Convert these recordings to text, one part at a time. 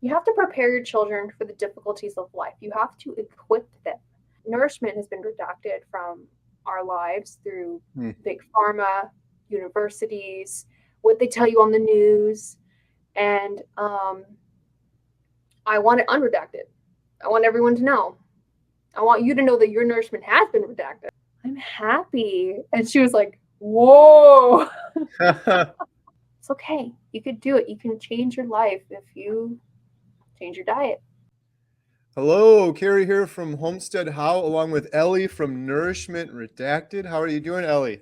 You have to prepare your children for the difficulties of life. You have to equip them. Nourishment has been redacted from our lives through Hmm. big pharma, universities, what they tell you on the news, and I want it unredacted. I want everyone to know. I want you to know that your nourishment has been redacted. I'm happy. And she was like, whoa, it's okay. You could do it. You can change your life if you change your diet. Hello, Carrie here from Homestead How, along with Ellie from Nourishment Redacted. How are you doing, Ellie?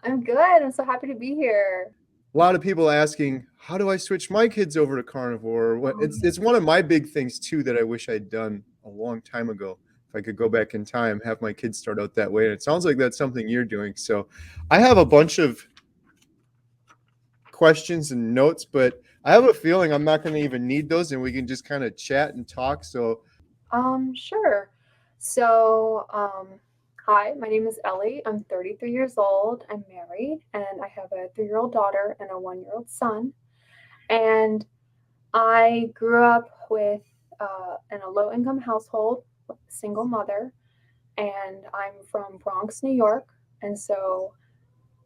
I'm good. I'm so happy to be here. A lot of people asking, how do I switch my kids over to carnivore? What Oh, it's one of my big things too that I wish I'd done a long time ago. If I could go back in time, have my kids start out that way. And it sounds like that's something you're doing. So I have a bunch of questions and notes, but I have a feeling I'm not going to even need those and we can just kind of chat and talk. So sure. So, hi, my name is Ellie. I'm 33 years old. I'm married, and I have a 3-year-old daughter and a 1-year-old son. And I grew up with in a low income household, single mother, and I'm from Bronx, New York. And so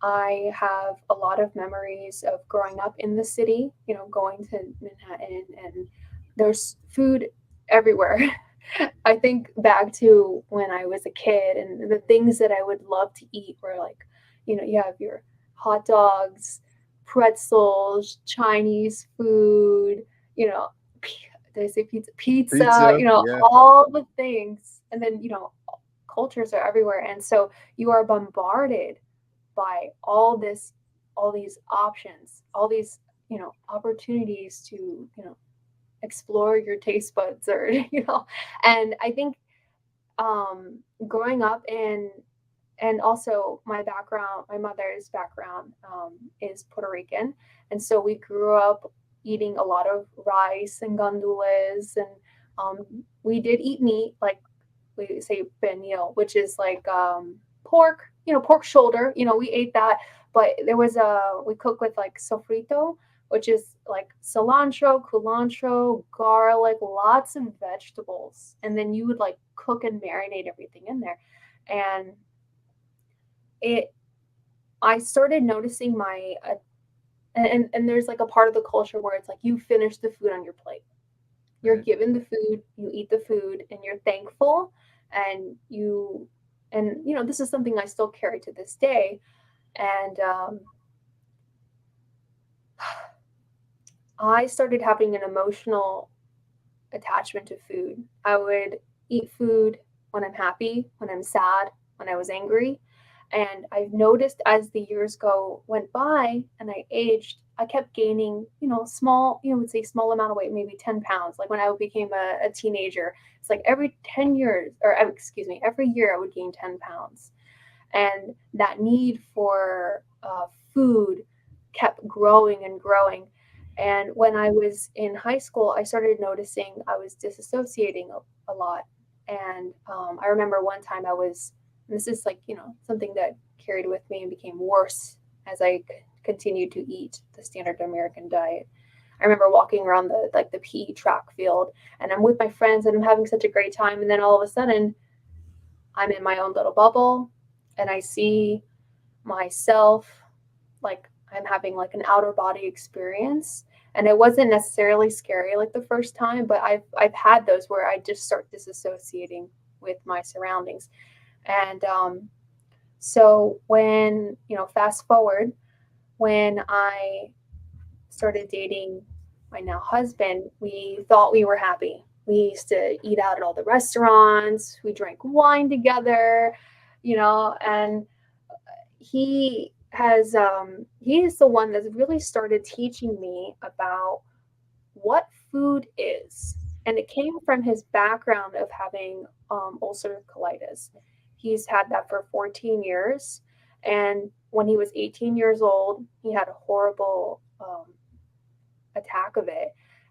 I have a lot of memories of growing up in the city, going to Manhattan, and there's food everywhere. I think back to when I was a kid and the things that I would love to eat were like, you have your hot dogs, pretzels, Chinese food, you know, did I say pizza? Pizza, pizza, yeah. all the things. And then, cultures are everywhere. And so you are bombarded by all these options, all these, opportunities to, explore your taste buds or, and I think growing up in and also my mother's background is Puerto Rican, and so we grew up eating a lot of rice and gandules, and we did eat meat, like we say pernil, which is like pork, pork shoulder. We ate that, but there was we cook with like sofrito, which is like cilantro, culantro, garlic, lots of vegetables, and then you would like cook and marinate everything in there, and it. I started noticing my and there's like a part of the culture where it's like you finish the food on your plate. You're Right. given the food, you eat the food, and you're thankful, and this is something I still carry to this day. And I started having an emotional attachment to food. I would eat food when I'm happy, when I'm sad, when I was angry. And I've noticed as the years went by and I aged, I kept gaining, small, would say small amount of weight, maybe 10 pounds. Like when I became a teenager, it's like every 10 years, or excuse me, every year I would gain 10 pounds. And that need for food kept growing and growing. And when I was in high school, I started noticing I was disassociating a lot. And I remember one time and this is like, something that carried with me and became worse as I continued to eat the standard American diet. I remember walking around the PE track field, and I'm with my friends and I'm having such a great time. And then all of a sudden, I'm in my own little bubble, and I see myself like I'm having like an outer body experience. And it wasn't necessarily scary like the first time, but I've had those where I just start disassociating with my surroundings. And so when, fast forward, when I started dating my now husband, we thought we were happy. We used to eat out at all the restaurants, we drank wine together, and he is the one that's really started teaching me about what food is. And it came from his background of having ulcerative colitis. He's had that for 14 years. And when he was 18 years old, he had a horrible attack of it.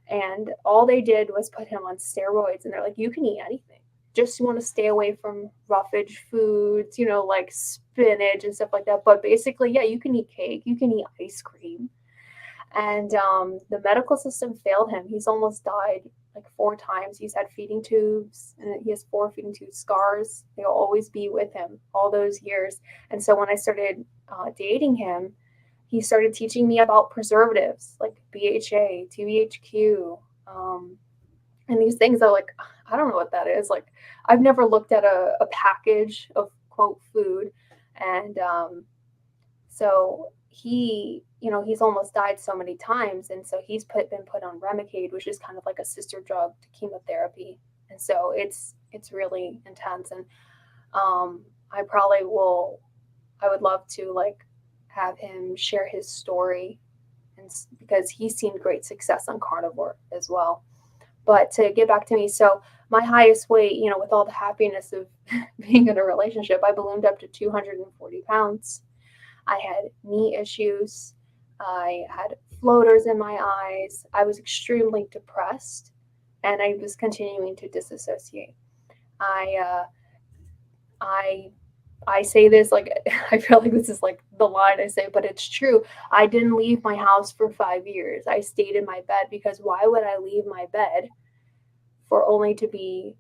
And all they did was put him on steroids. And they're like, you can eat anything. Just you want to stay away from roughage foods, like spinach and stuff like that. But basically, yeah, you can eat cake, you can eat ice cream. And the medical system failed him. He's almost died like 4 times. He's had feeding tubes, and he has 4 feeding tube scars. They'll always be with him all those years. And so when I started dating him, he started teaching me about preservatives like BHA, TBHQ, and these things are like, I don't know what that is. Like, I've never looked at a package of quote food. And so he, he's almost died so many times. And so been put on Remicade, which is kind of like a sister drug to chemotherapy. And so it's really intense. And I probably will, I would love to like have him share his story, and because he's seen great success on carnivore as well. But to get back to me, so my highest weight, with all the happiness of being in a relationship, I ballooned up to 240 pounds. I had knee issues. I had floaters in my eyes. I was extremely depressed, and I was continuing to disassociate. I, uh, I, I say this like I feel like this is like the line I say, but it's true. I didn't leave my house for 5 years. I stayed in my bed because why would I leave my bed for only to be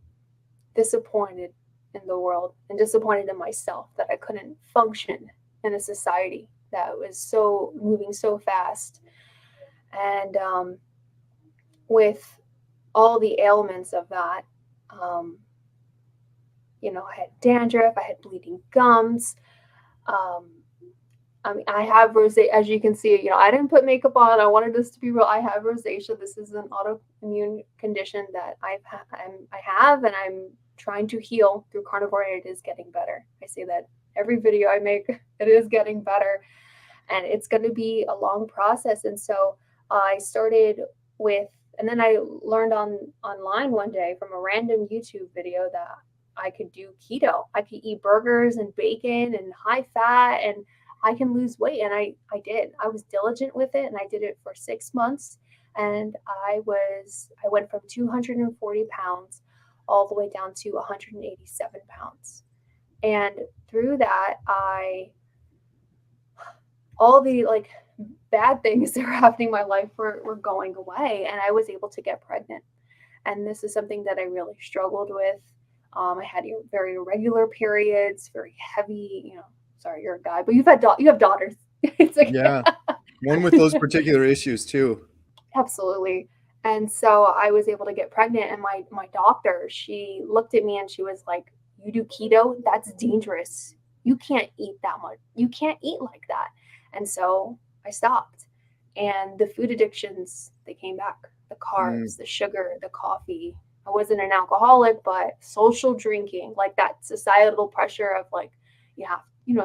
disappointed in the world and disappointed in myself that I couldn't function in a society that was so moving so fast. And with all the ailments of that, um, I had dandruff, I had bleeding gums. Um, I mean, I have rosacea, as you can see. I didn't put makeup on. I wanted this to be real. I have rosacea. This is an autoimmune condition that I have, and I'm trying to heal through carnivore. And it is getting better. I say that every video I make. It is getting better, and it's going to be a long process. And so I started with, and then I learned online one day from a random YouTube video that I could do keto. I could eat burgers and bacon and high fat, and I can lose weight. And I did. I was diligent with it, and I did it for 6 months. And I went from 240 pounds all the way down to 187 pounds. And through that, all the like bad things that were happening in my life were going away, and I was able to get pregnant. And this is something that I really struggled with. I had very irregular periods, very heavy. Sorry, you're a guy, but you have daughters. It's okay. Yeah. One with those particular issues too. Absolutely. And so I was able to get pregnant, and my doctor, she looked at me and she was like, "You do keto? That's dangerous. You can't eat that much. You can't eat like that." And so I stopped. And the food addictions, they came back. The Mm, carbs, the sugar, the coffee. I wasn't an alcoholic, but social drinking, like that societal pressure of like,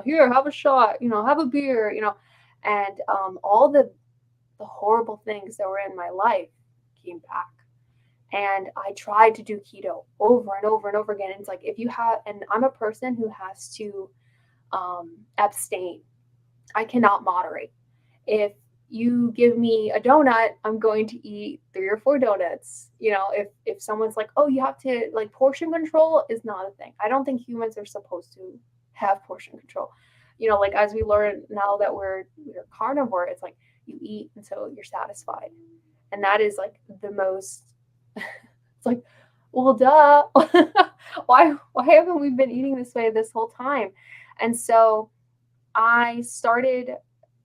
here, have a shot, have a beer, and all the horrible things that were in my life came back. And I tried to do keto over and over and over again. And it's like, and I'm a person who has to abstain. I cannot moderate. If you give me a donut, I'm going to eat 3 or 4 donuts. If someone's like, oh, you have to like portion control is not a thing. I don't think humans are supposed to have portion control. Like as we learn now that we're carnivore, it's like you eat until you're satisfied. And that is like the most it's like, well, duh. Why haven't we been eating this way this whole time? And so I started,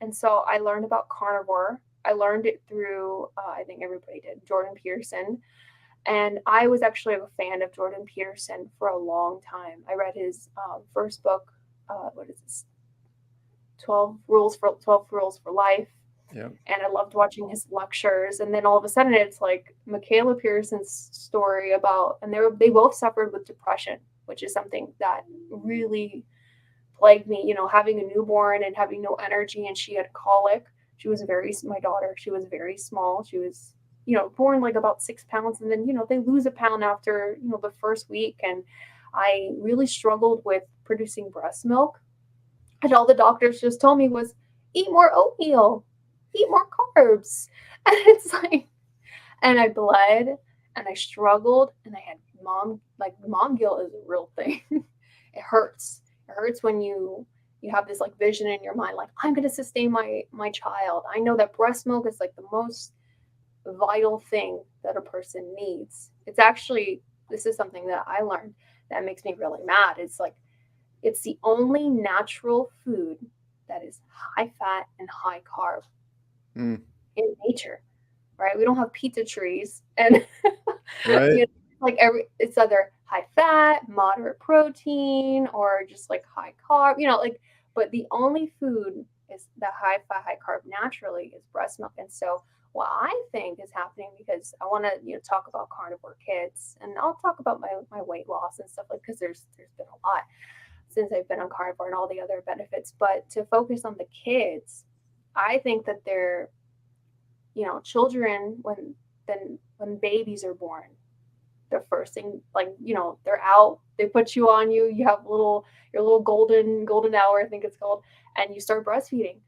and so I learned about carnivore. I learned it through, I think everybody did, Jordan Peterson. And I was actually a fan of Jordan Peterson for a long time. I read his first book, what is this? 12 Rules for Life. yeah. And I loved watching his lectures. And then all of a sudden, it's like Michaela Pearson's story about, and they both suffered with depression, which is something that really plagued me. Having a newborn and having no energy, and she had colic. My daughter. She was very small. She was, born like about 6 pounds, and then they lose a pound after the first week. And I really struggled with producing breast milk, and all the doctors just told me was eat more oatmeal, eat more carbs. And it's like, and I bled and I struggled, and I had mom guilt is a real thing. It hurts. It hurts when you you have this like vision in your mind, like I'm going to sustain my child. I know that breast milk is like the most vital thing that a person needs. It's actually, this is something that I learned that makes me really mad. It's like, it's the only natural food that is high fat and high carb Mm. in nature, right? We don't have pizza trees and Right. you know, like it's either high fat, moderate protein, or just like high carb, like, but the only food is the high fat, high carb naturally is breast milk. And so what I think is happening, because I want to, talk about carnivore kids, and I'll talk about my weight loss and stuff, like, because there's been a lot since I've been on carnivore and all the other benefits, but to focus on the kids, I think that they're, children, when babies are born, the first thing, like, they're out, they put you on, you have your little golden hour, I think it's called, and you start breastfeeding,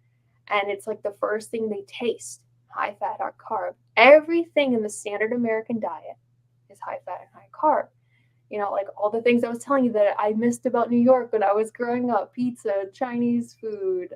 and it's like the first thing they taste, high fat, high carb. Everything in the standard American diet is high fat and high carb. Like all the things I was telling you that I missed about New York when I was growing up: pizza, Chinese food,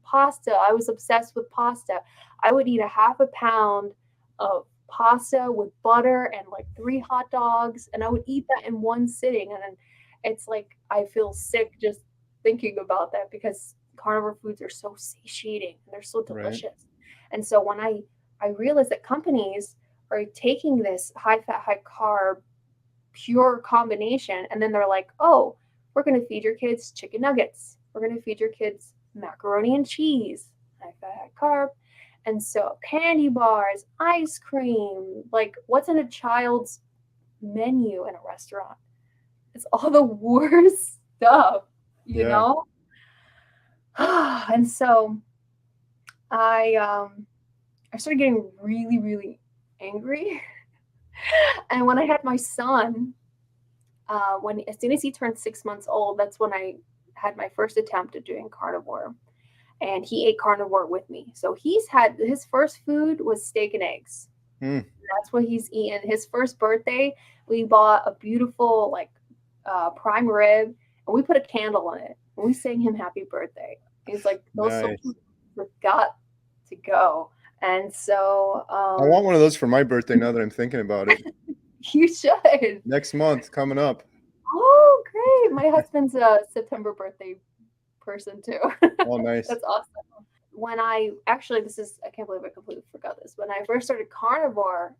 pasta. I was obsessed with pasta. I would eat a half a pound of pasta with butter and like 3 hot dogs, and I would eat that in one sitting. And then it's like I feel sick just thinking about that, because carnivore foods are so satiating and they're so Right. delicious. And so when I realized that companies are taking this high fat, high carb pure combination, and then they're like, oh, we're going to feed your kids chicken nuggets, we're going to feed your kids macaroni and cheese, high fat, high carb. And so candy bars, ice cream, like what's in a child's menu in a restaurant? It's all the worst stuff, you Yeah. know and so I started getting really, really angry. And when I had my son, when as soon as he turned 6 months old, that's when I had my first attempt at doing carnivore, and he ate carnivore with me. So he's had his first food was steak and eggs. Mm. That's what he's eaten. His first birthday, we bought a beautiful like prime rib, and we put a candle in it, and we sang him happy birthday. He's like, those Nice. soldiers have got to go. And so I want one of those for my birthday now that I'm thinking about it. you should. Next month coming up. Oh, great. My husband's a September birthday person too. Oh, nice. That's awesome. When I actually, this is, I can't believe I completely forgot this. When I first started carnivore,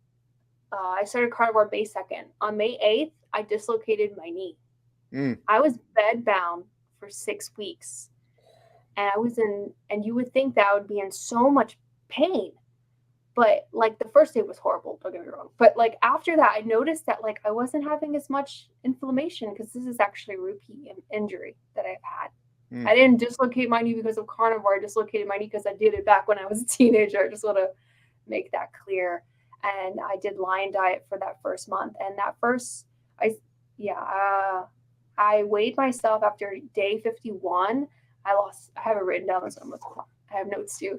I started carnivore May 2nd. On May 8th, I dislocated my knee. Mm. I was bedbound for 6 weeks. And you would think that I would be in so much pain. But like the first day was horrible, don't get me wrong. But like after that, I noticed that like I wasn't having as much inflammation, because this is actually a repeat injury that I've had. Mm. I didn't dislocate my knee because of carnivore. I dislocated my knee because I did it back when I was a teenager. I just want to make that clear. And I did lion diet for that first month. And that first, I weighed myself after day 51. I have it written down, so I have notes too.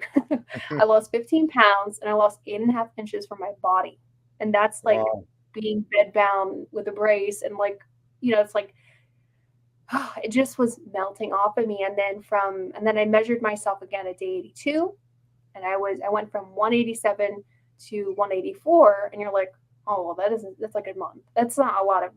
I lost 15 pounds, and I lost 8.5 inches from my body. And that's like Wow. being bedbound with a brace. And like, it's like, it just was melting off of me. And then I measured myself again at day 82, and I went from 187 to 184. And you're like, oh, well, that's like a month. That's not a lot of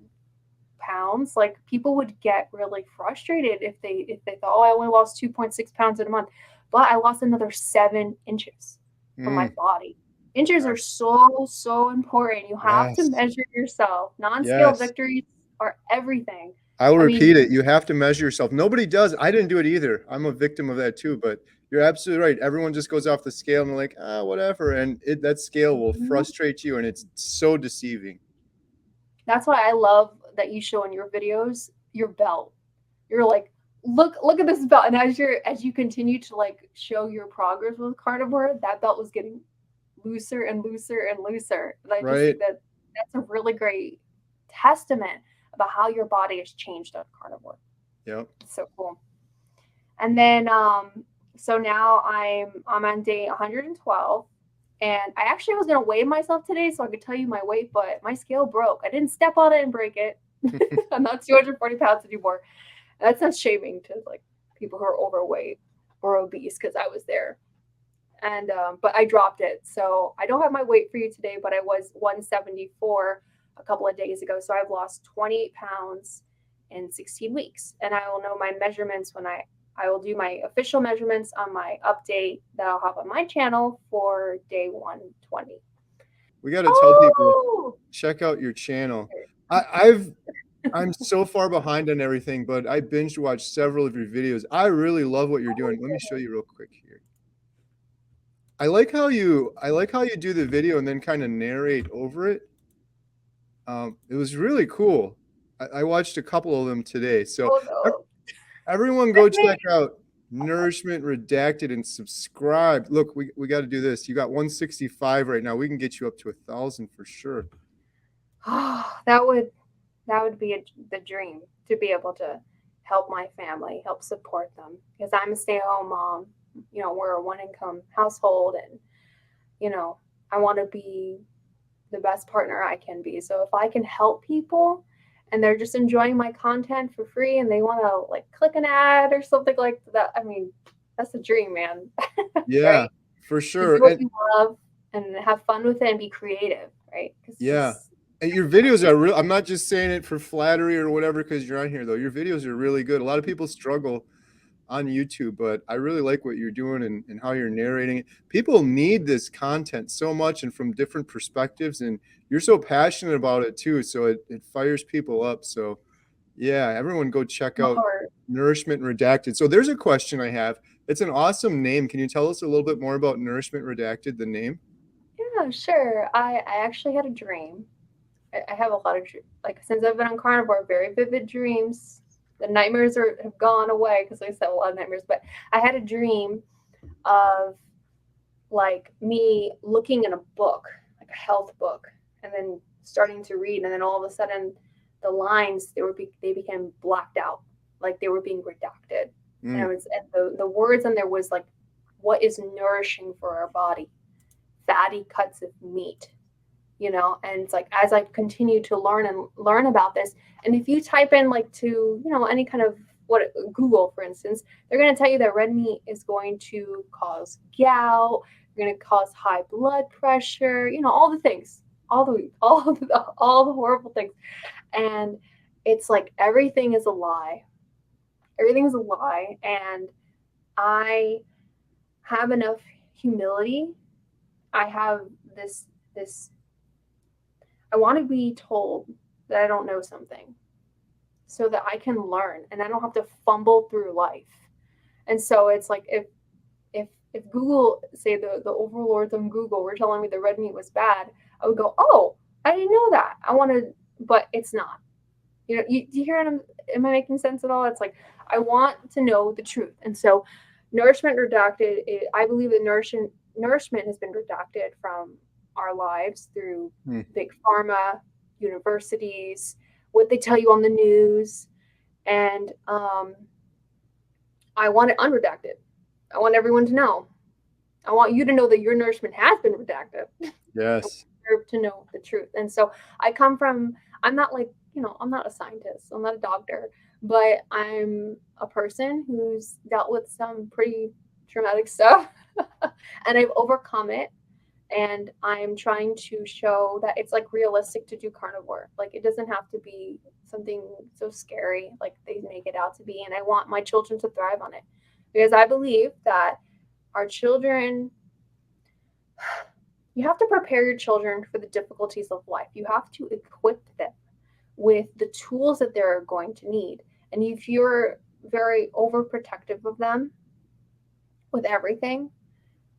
pounds. Like people would get really frustrated if they thought, oh, I only lost 2.6 pounds in a month, but I lost another 7 inches from my Mm. body. Inches are so important. You have to Yes. measure yourself. Non-scale Yes. victories are everything. I will I mean, repeat it. You have to measure yourself. Nobody does. I didn't do it either. I'm a victim of that too, but you're absolutely right. Everyone just goes off the scale and they're like, whatever. And that scale will frustrate you, and it's so deceiving. that's why I love that you show in your videos your belt. You're like, look at this belt. And as you continue to like show your progress with carnivore, that belt was getting looser and looser and looser. And I just Right. think that that's a really great testament about how your body has changed on carnivore. Yep. It's so cool. And then so now I'm on day 112. And I actually was gonna weigh myself today so I could tell you my weight, but my scale broke. I didn't step on it and break it. I'm not 240 pounds anymore. That's not shaming to like people who are overweight or obese because I was there. And but I dropped it. So I don't have my weight for you today, but I was 174 a couple of days ago. So I've lost 28 pounds in 16 weeks. And I will know my measurements when I will do my official measurements on my update that I'll have on my channel for day 120. We got to tell people, Oh, check out your channel. I'm so far behind on everything, but I binge watched several of your videos. I really love what you're doing. Let me show you real quick here. I like how you do the video and then kind of narrate over it. It was really cool. I watched a couple of them today. So oh no. everyone go That's me. check out Nourishment Redacted and subscribe. Look, we got to do this. You got 165 right now. We can get you up to 1,000 for sure. Oh, that would be the dream to be able to help my family, help support them because I'm a stay-at-home mom. You know, we're a one-income household, and you know, I want to be the best partner I can be. So if I can help people and they're just enjoying my content for free and they want to like click an ad or something like that, I mean, that's a dream, man. Yeah, Right? for To do sure. what And you love and have fun with it and be creative, right? Because yeah. just And your videos are real. I'm not just saying it for flattery or whatever because you're on here though. Your videos are really good. A lot of people struggle on YouTube, but I really like what you're doing and how you're narrating it. People need this content so much and from different perspectives, and you're so passionate about it too. So it fires people up. So yeah, everyone go check out smart. Nourishment Redacted. So there's a question I have. It's an awesome name. Can you tell us a little bit more about Nourishment Redacted, the name? Yeah, sure. I actually had a dream. I have a lot of like since I've been on carnivore, very vivid dreams. The nightmares have gone away because I said a lot of nightmares. But I had a dream of like me looking in a book, like a health book, and then starting to read, and then all of a sudden, the lines they became blacked out, like they were being redacted, and it Mm, was and the words in there was like, what is nourishing for our body, fatty cuts of meat, you know. And it's like as I continue to learn about this, and if you type in like to any kind of what Google for instance, they're going to tell you that red meat is going to cause gout, going to cause high blood pressure, all the things, all the horrible things. And it's like everything is a lie. And I have enough humility. I have this I want to be told that I don't know something so that I can learn and I don't have to fumble through life. And so it's like if Google, say the overlords on Google were telling me the red meat was bad, I would go, "Oh, I didn't know that. I want to," but it's not. Do you hear it? Am I making sense at all? It's like I want to know the truth. And so nourishment redacted, I believe that nourishment has been redacted from our lives through mm. big pharma, universities, what they tell you on the news. And I want it unredacted. I want everyone to know. I want you to know that your nourishment has been redacted. Yes. Deserve to know the truth. And so I come from, I'm not like, I'm not a scientist, I'm not a doctor, but I'm a person who's dealt with some pretty traumatic stuff and I've overcome it. And I'm trying to show that it's like realistic to do carnivore. Like it doesn't have to be something so scary like they make it out to be. And I want my children to thrive on it because I believe that our children, you have to prepare your children for the difficulties of life. You have to equip them with the tools that they're going to need. And if you're very overprotective of them with everything,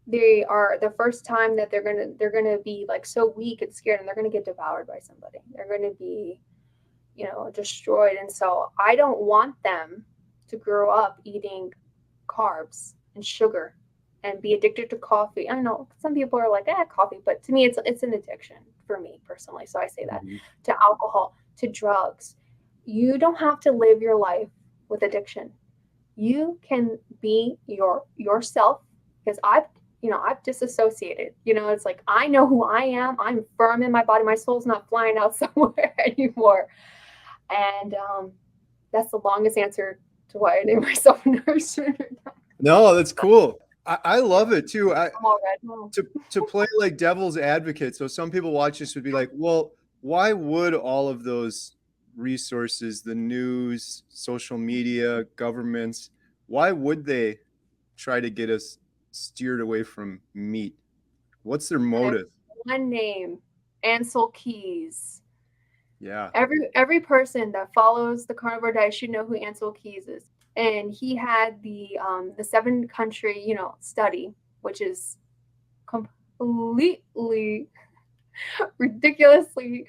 they are the first time that they're gonna be like so weak and scared, and they're gonna get devoured by somebody. They're gonna be, destroyed. And so I don't want them to grow up eating carbs and sugar and be addicted to coffee. I don't know. Some people are like, coffee, but to me, it's an addiction for me personally. So I say that Mhm. to alcohol, to drugs. You don't have to live your life with addiction. You can be yourself because I've disassociated. It's like I know who I am. I'm firm in my body. My soul's not flying out somewhere anymore. And that's the longest answer to why I named myself Nourishment. No, that's cool. I love it too. I'm all red now. To play like devil's advocate. So some people watch this would be like, well, why would all of those resources, the news, social media, governments, why would they try to get us steered away from meat? What's their I have motive? one name, Ansel Keys. Yeah. Every person that follows the carnivore diet should know who Ansel Keys is. And he had the 7-country, study, which is completely ridiculously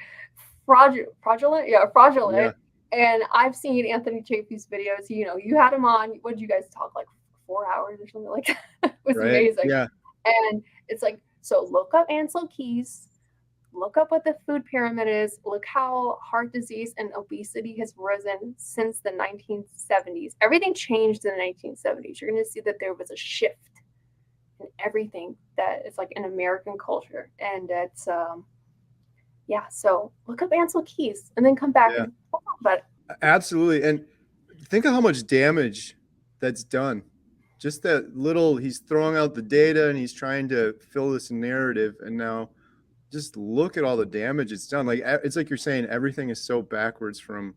fraudulent. Yeah, fraudulent. Yeah. And I've seen Anthony Chaffee's videos. You had him on. What did you guys talk, like 4 hours or something like that? It was Right. amazing. Yeah. And it's like, so look up Ansel Keys, look up what the food pyramid is, look how heart disease and obesity has risen since the 1970s. Everything changed in the 1970s. You're going to see that there was a shift in everything that is like an American culture. And it's, yeah, so look up Ansel Keys and then come back Yeah. and talk about it. Absolutely. And think of how much damage that's done. Just that little, he's throwing out the data and he's trying to fill this narrative. And now just look at all the damage it's done. Like, it's like you're saying, everything is so backwards from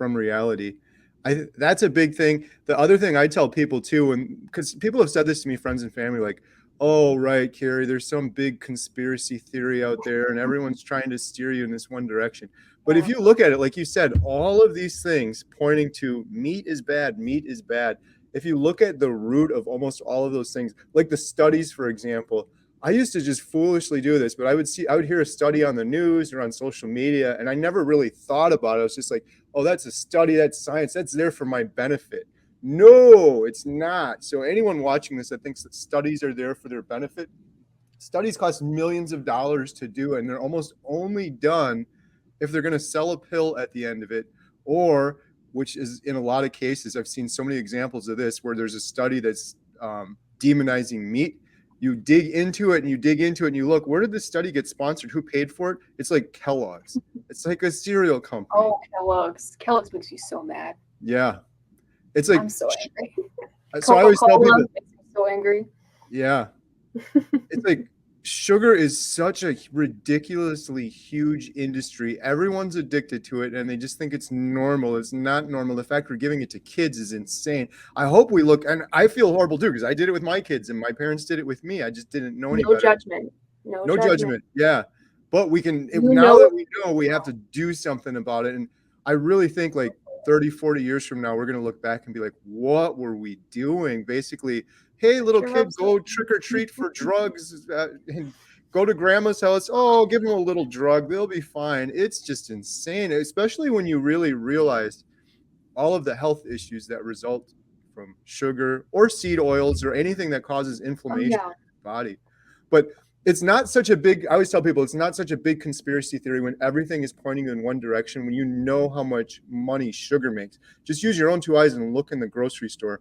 reality. That's a big thing. The other thing I tell people too, and because people have said this to me, friends and family, like, oh, right, Carrie, there's some big conspiracy theory out there and everyone's trying to steer you in this one direction. But if you look at it, like you said, all of these things pointing to meat is bad, meat is bad. If you look at the root of almost all of those things, like the studies, for example, I used to just foolishly do this, but I would hear a study on the news or on social media, and I never really thought about it. I was just like, oh, that's a study, that's science, that's there for my benefit. No, it's not. So anyone watching this that thinks that studies are there for their benefit, studies cost millions of dollars to do, and they're almost only done if they're going to sell a pill at the end of it, or, which is in a lot of cases, I've seen so many examples of this, where there's a study that's demonizing meat. You dig into it and you look, where did this study get sponsored? Who paid for it? It's like Kellogg's. It's like a cereal company. Oh, Kellogg's. Kellogg's makes you so mad. Yeah. It's like, I'm so angry. so I always tell people, makes me so angry. yeah. It's like, sugar is such a ridiculously huge industry. Everyone's addicted to it and they just think it's normal. It's not normal. The fact we're giving it to kids is insane. I hope we look, and I feel horrible too, because I did it with my kids and my parents did it with me. I just didn't know any better. No judgment. Yeah. But we can, now that we know, we have to do something about it. And I really think like 30, 40 years from now, we're going to look back and be like, what were we doing? Basically, hey, little kid, go trick or treat for drugs and go to grandma's house. Oh, give them a little drug. They'll be fine. It's just insane, especially when you really realize all of the health issues that result from sugar or seed oils or anything that causes inflammation in your body. But it's not such a big, I always tell people, it's not such a big conspiracy theory when everything is pointing in one direction, when you know how much money sugar makes. Just use your own 2 eyes and look in the grocery store.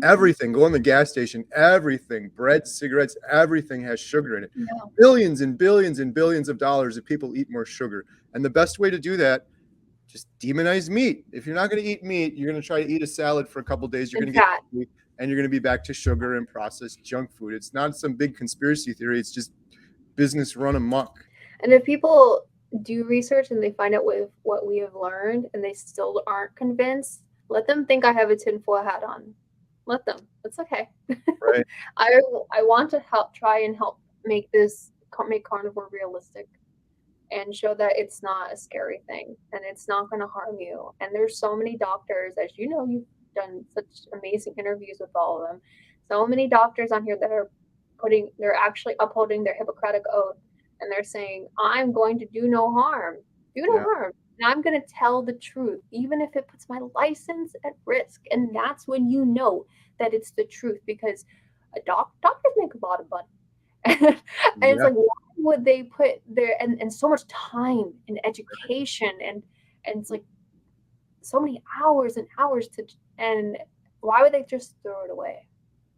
Everything, go in the gas station, everything, bread, cigarettes, everything has sugar in it. Billions and billions and billions of dollars if people eat more sugar. And the best way to do that, just demonize meat. If you're not going to eat meat, you're going to try to eat a salad for a couple of days. You're going to get meat, and you're going to be back to sugar and processed junk food. It's not some big conspiracy theory. It's just business run amok. And if people do research and they find out with what we have learned and they still aren't convinced, let them think I have a tinfoil hat on. Let them. It's okay. Right. I want to try and help make carnivore realistic and show that it's not a scary thing and it's not going to harm you. And there's so many doctors, as you know, you've done such amazing interviews with all of them. So many doctors on here that are they're actually upholding their Hippocratic oath, and they're saying, I'm going to do no harm. Do no harm. And I'm going to tell the truth, even if it puts my license at risk. And that's when you know that it's the truth, because doctors make a lot of money. And it's like, why would they put their and so much time and education and it's like so many hours and hours and why would they just throw it away?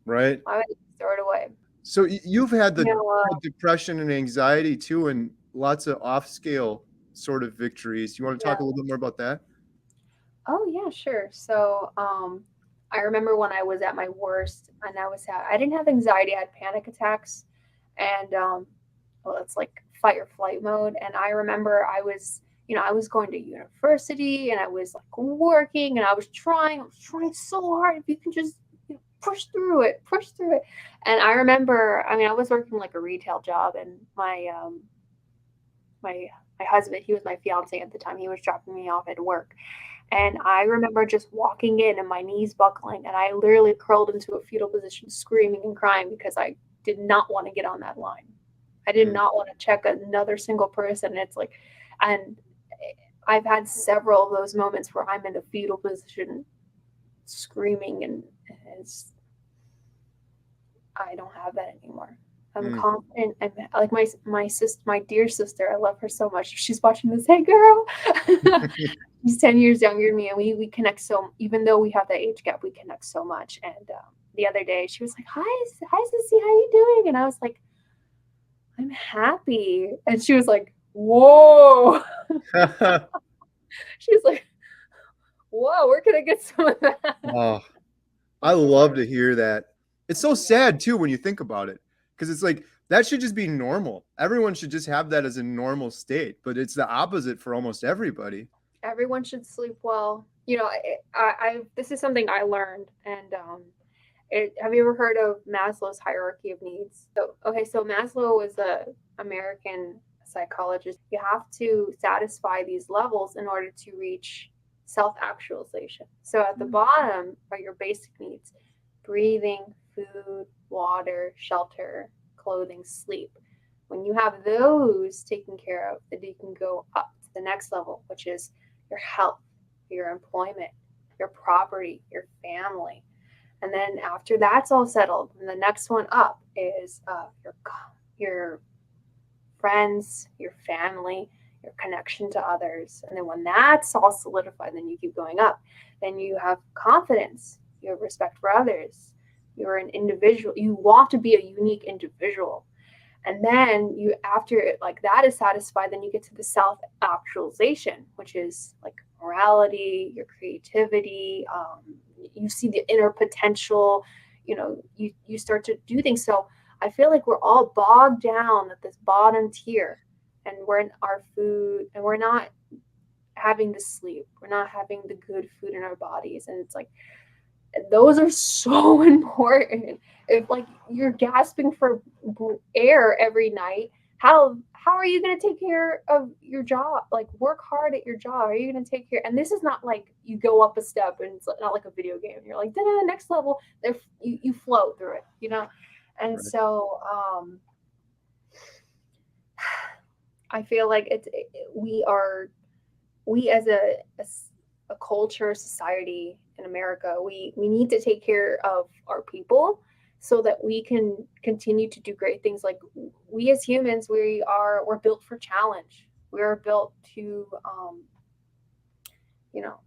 Right. Why would they throw it away? So you've had the depression and anxiety too, and lots of off-scale sort of victories. You want to talk a little bit more about that? Oh yeah, sure. So, I remember when I was at my worst and I didn't have anxiety, I had panic attacks, and well, it's like fight or flight mode. And I remember I was going to university and I was like working and I was trying so hard. If you can just push through it. And I remember, I mean, I was working like a retail job, and my my husband, he was my fiance at the time. He was dropping me off at work, and I remember just walking in and my knees buckling, and I literally curled into a fetal position, screaming and crying because I did not want to get on that line. I did Mm. not want to check another single person. And it's like, and I've had several of those moments where I'm in a fetal position, screaming, and it's I don't have that anymore. I'm Mm. confident. I'm like my sister, my dear sister. I love her so much. She's watching this. Hey, girl. She's 10 years younger than me, and we connect so. Even though we have that age gap, we connect so much. And the other day, she was like, hi, Sissy, how you doing?" And I was like, "I'm happy." And she was like, "Whoa." She was like, "Whoa, where can I get some of that?" Oh, I love to hear that. It's so sad too when you think about it, because it's like that should just be normal. Everyone should just have that as a normal state, but it's the opposite for almost everybody. Everyone should sleep well. This is something I learned, and have you ever heard of Maslow's hierarchy of needs? So Maslow was a American psychologist. You have to satisfy these levels in order to reach self-actualization. So at the bottom are your basic needs: breathing, food, water, shelter, clothing, sleep. When you have those taken care of, then you can go up to the next level, which is your health, your employment, your property, your family. And then after that's all settled, and the next one up is your friends, your family, your connection to others. And then when that's all solidified, then you keep going up. Then you have confidence, you have respect for others. You're an individual. You want to be a unique individual. And then after like that is satisfied, then you get to the self actualization, which is like morality, your creativity. You see the inner potential. You start to do things. So I feel like we're all bogged down at this bottom tier, and we're in our food, and we're not having the sleep, we're not having the good food in our bodies. And it's like those are so important. If like you're gasping for air every night, how are you going to take care of your job? Like work hard at your job. Are you going to take care? And this is not like you go up a step and it's not like a video game. You're like, then the next level, you float through it, you know. And Right. so I feel like we are we as a culture, society in America, we need to take care of our people so that we can continue to do great things. Like we as humans, we're built for challenge. We are built to you know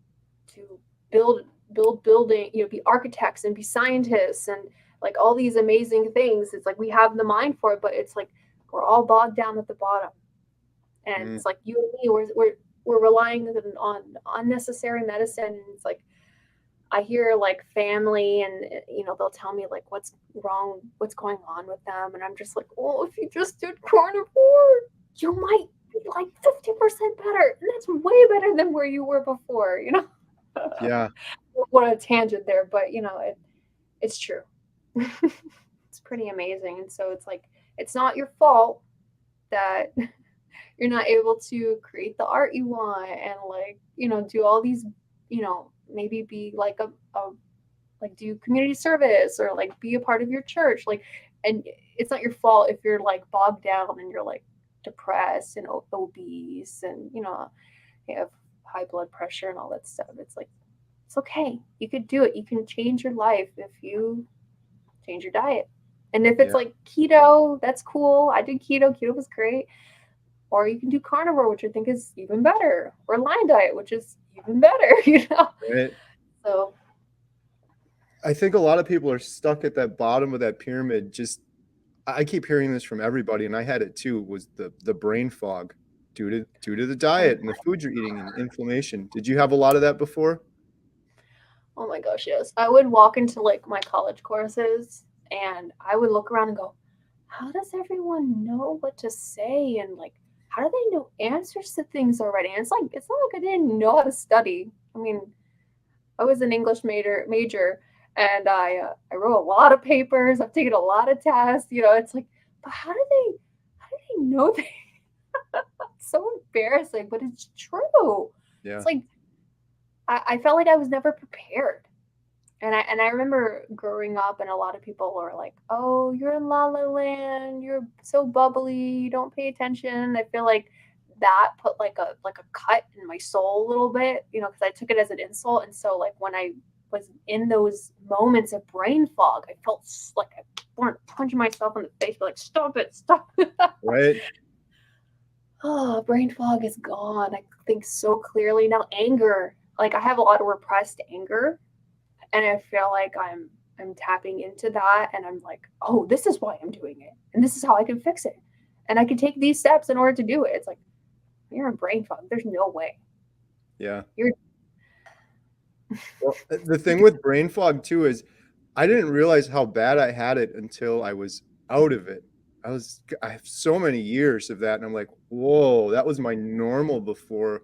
to building, be architects and be scientists and like all these amazing things. It's like we have the mind for it, but it's like we're all bogged down at the bottom. And Mm. it's like you and me, we're relying on unnecessary medicine. And it's like I hear like family, and they'll tell me like what's wrong, what's going on with them, and I'm just like, oh, if you just did carnivore, you might be like 50% better, and that's way better than where you were before. Yeah. What a tangent there, but it's true. It's pretty amazing. And so it's like it's not your fault that you're not able to create the art you want, and like do all these, maybe be like a like do community service or like be a part of your church, like. And it's not your fault if you're like bogged down and you're like depressed and obese, and you have high blood pressure and all that stuff. It's like it's okay, you could do it. You can change your life if you change your diet. And if it's Yeah. like keto, that's cool. I did keto was great. Or you can do carnivore, which I think is even better, or line diet, which is even better, Right. So I think a lot of people are stuck at that bottom of that pyramid. Just I keep hearing this from everybody, and I had it too. Was the brain fog due to the diet and the food you're eating and inflammation? Did you have a lot of that before? Oh my gosh, yes. I would walk into like my college courses and I would look around and go, how does everyone know what to say and like how do they know answers to things already? And it's not like I didn't know how to study. I mean, I was an English major and I wrote a lot of papers. I've taken a lot of tests. You know, it's like, but how do they know that? It's so embarrassing, but it's true. Yeah. It's like I felt like I was never prepared. And I remember growing up, and a lot of people were like, "Oh, you're in La La Land. You're so bubbly. You don't pay attention." I feel like that put like a cut in my soul a little bit, you know, because I took it as an insult. And so like when I was in those moments of brain fog, I felt like I wanted to punch myself in the face, but like, "Stop it, stop it." Right. Oh, brain fog is gone. I think so clearly now. Anger, like I have a lot of repressed anger, and I feel like I'm tapping into that, and I'm like, oh, this is why I'm doing it, and this is how I can fix it, and I can take these steps in order to do it. It's like you're in brain fog. There's no way Yeah. you're. Well, the thing with brain fog too is I didn't realize how bad I had it until I was out of it. I have so many years of that, and I'm like, whoa, that was my normal before.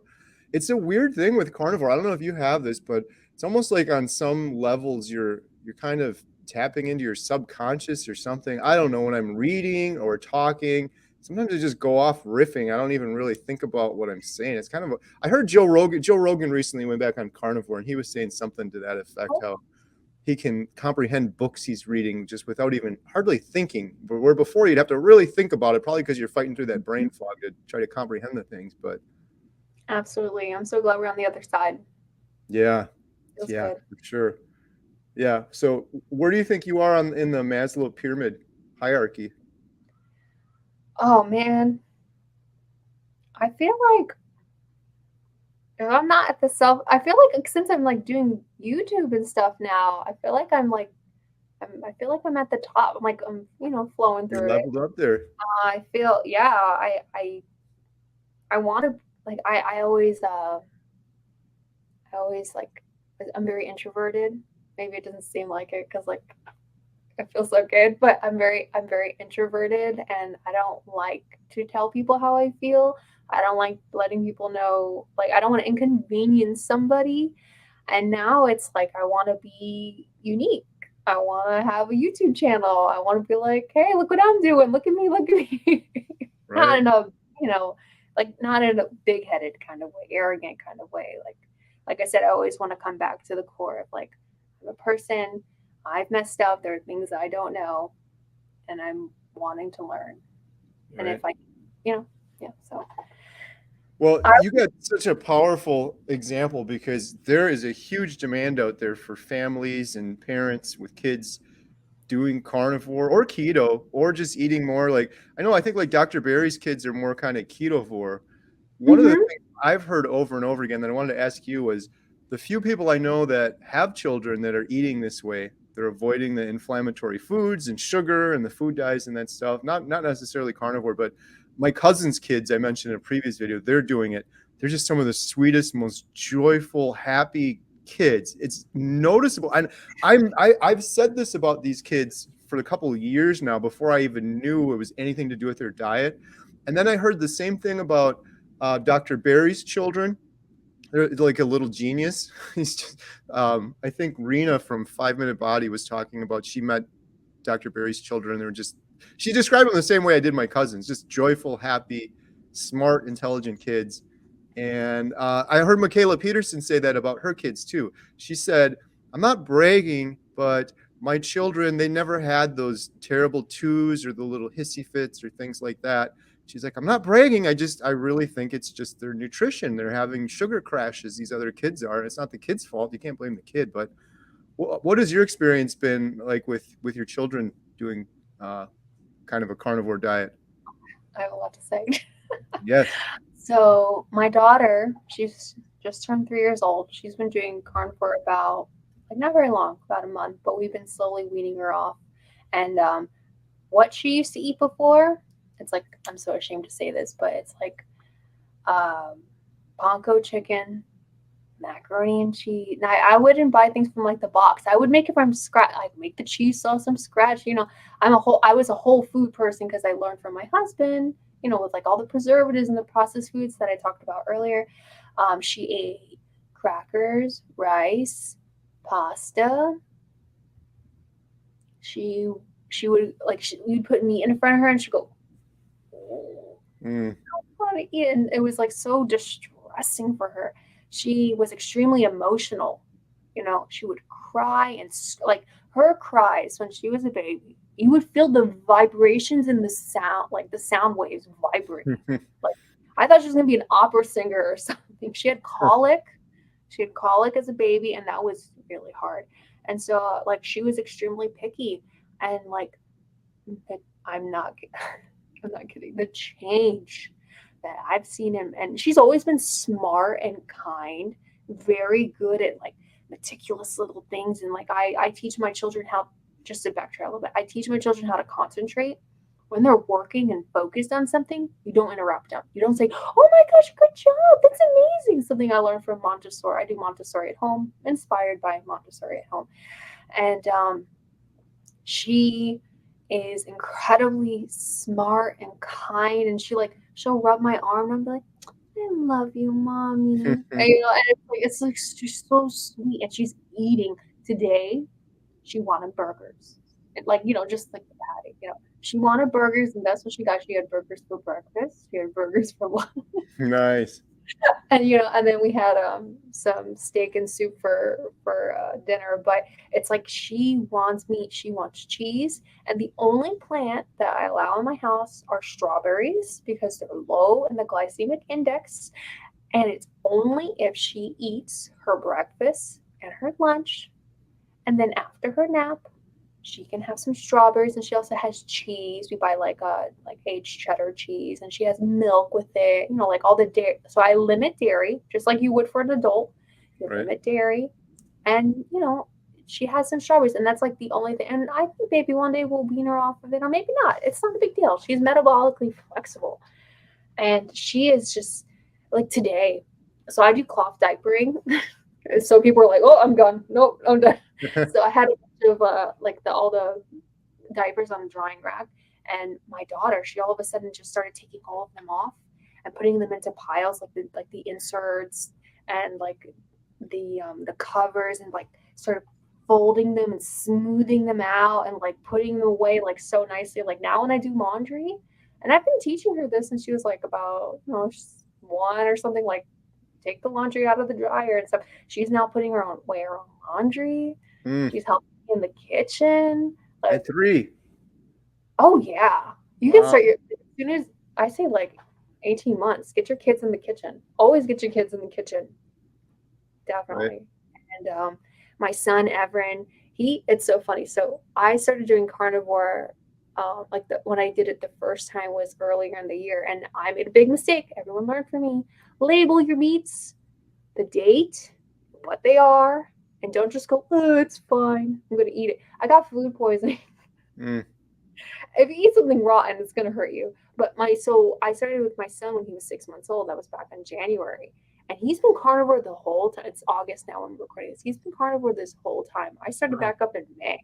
It's a weird thing with carnivore. I don't know if you have this, but it's almost like on some levels you're kind of tapping into your subconscious or something. I don't know, when I'm reading or talking, sometimes I just go off riffing. I don't even really think about what I'm saying. It's kind of I heard Joe Rogan recently went back on carnivore, and he was saying something to that effect, how he can comprehend books he's reading just without even hardly thinking. But where before you'd have to really think about it, probably because you're fighting through that brain fog to try to comprehend the things. But Absolutely, I'm so glad we're on the other side. yeah, Feels yeah, good. for sure. Yeah. So where do you think you are on in the Maslow pyramid hierarchy? Oh man, I feel like if I'm not at the self. I feel like since I'm like doing YouTube and stuff now, I feel like I feel like I'm at the top. I'm like flowing You're through it. leveled up there. I feel yeah. I want to like I always like I'm very introverted. Maybe it doesn't seem like it because like it feels so good, but I'm very introverted, and I don't like to tell people how I feel. I don't like letting people know, like I don't want to inconvenience somebody. And now it's like I want to be unique. I want to have a YouTube channel. I want to be like, hey, look what I'm doing. Look at me. Look at me. Not Right. in a, you know, like not in a big headed kind of way, arrogant kind of way. Like I said, I always want to come back to the core of like, I'm a person. I've messed up. There are things I don't know, and I'm wanting to learn. And Right. if I, you know, yeah. So Well, I, you got such a powerful example because there is a huge demand out there for families and parents with kids doing carnivore or keto or just eating more. Like I think like Dr. Barry's kids are more kind of ketovore. One of the mm-hmm, things I've heard over and over again that I wanted to ask you was the few people I know that have children that are eating this way, they're avoiding the inflammatory foods and sugar and the food dyes and that stuff. Not necessarily carnivore, but my cousin's kids I mentioned in a previous video, they're doing it. They're just some of the sweetest, most joyful, happy kids. It's noticeable. And I've said this about these kids for a couple of years now before I even knew it was anything to do with their diet. And then I heard the same thing about Dr. Barry's children. They're like a little genius. He's just, I think Rena from 5 Minute Body was talking about she met Dr. Barry's children. They were just, she described them the same way I did my cousins, just joyful, happy, smart, intelligent kids. And I heard Michaela Peterson say that about her kids too. She said, I'm not bragging, but my children, they never had those terrible twos or the little hissy fits or things like that. She's like, I'm not bragging. I really think it's just their nutrition. They're having sugar crashes. These other kids are. It's not the kid's fault. You can't blame the kid. But what has your experience been like with your children doing uh, kind of a carnivore diet? I have a lot to say. Yes. So my daughter, she's just turned 3 years old. She's been doing carnivore about like not very long, about a month, but we've been slowly weaning her off. And what she used to eat before, it's like I'm so ashamed to say this, but it's like um, panko chicken, macaroni and cheese. And I wouldn't buy things from like the box. I would make it from scratch. I'd make the cheese sauce from scratch. I was a whole food person because I learned from my husband, with like all the preservatives and the processed foods that I talked about earlier. She ate crackers, rice, pasta. She she would like we'd put meat in front of her and she'd go, Mm. and it was like so distressing for her. She was extremely emotional. She would cry and like her cries when she was a baby. You would feel the vibrations in the sound, like the sound waves vibrating. Like I thought she was gonna be an opera singer or something. She had colic. She had colic as a baby, and that was really hard. And so, like, she was extremely picky, and like, I'm not I'm not kidding. The change that I've seen him, and she's always been smart and kind, very good at like meticulous little things. And like I teach my children how, just to backtrack a little bit, I teach my children how to concentrate. When they're working and focused on something, you don't interrupt them. You don't say, "Oh my gosh, good job. That's amazing." Something I learned from Montessori. I do Montessori at home, inspired by Montessori at home. And she is incredibly smart and kind, and she'll rub my arm and I'm like, I love you, mommy. And, it's like she's so sweet, and she's eating today. She wanted burgers, and just like the patty. She wanted burgers, and that's what she got. She had burgers for breakfast. She had burgers for lunch. Nice. And then we had some steak and soup for dinner. But it's like she wants meat, she wants cheese, and the only plant that I allow in my house are strawberries because they're low in the glycemic index, and it's only if she eats her breakfast and her lunch, and then after her nap she can have some strawberries. And she also has cheese. We buy like aged cheddar cheese, and she has milk with it, like all the dairy. So I limit dairy just like you would for an adult. You Right. limit dairy, and she has some strawberries, and that's like the only thing. And I think maybe one day we'll wean her off of it, or maybe not. It's not a big deal. She's metabolically flexible, and she is just like today. So I do cloth diapering. So people are like, "Oh, I'm gone. Nope, I'm done." So I had a bunch of all the diapers on the drying rack, and my daughter, she all of a sudden just started taking all of them off and putting them into piles, like the inserts and like the covers, and like started folding them and smoothing them out and like putting them away like so nicely. Like now when I do laundry, and I've been teaching her this since she was like about she's one or something, like take the laundry out of the dryer and stuff. She's now putting her own laundry. Mm. She's helping in the kitchen. At Like, 3. oh yeah, you can Wow. start as soon as I say like 18 months. Get your kids in the kitchen. Always get your kids in the kitchen. Right. Definitely. And my son Everin, it's so funny. So I started doing carnivore. When I did it the first time was earlier in the year, and I made a big mistake. Everyone learned from me. Label your meats, the date, what they are, and don't just go, "Oh, it's fine. I'm going to eat it." I got food poisoning. Mm. If you eat something rotten, it's going to hurt you. But so I started with my son when he was 6 months old. That was back in January. And he's been carnivore the whole time. It's August now when we're recording this. He's been carnivore this whole time. I started Wow. back up in May.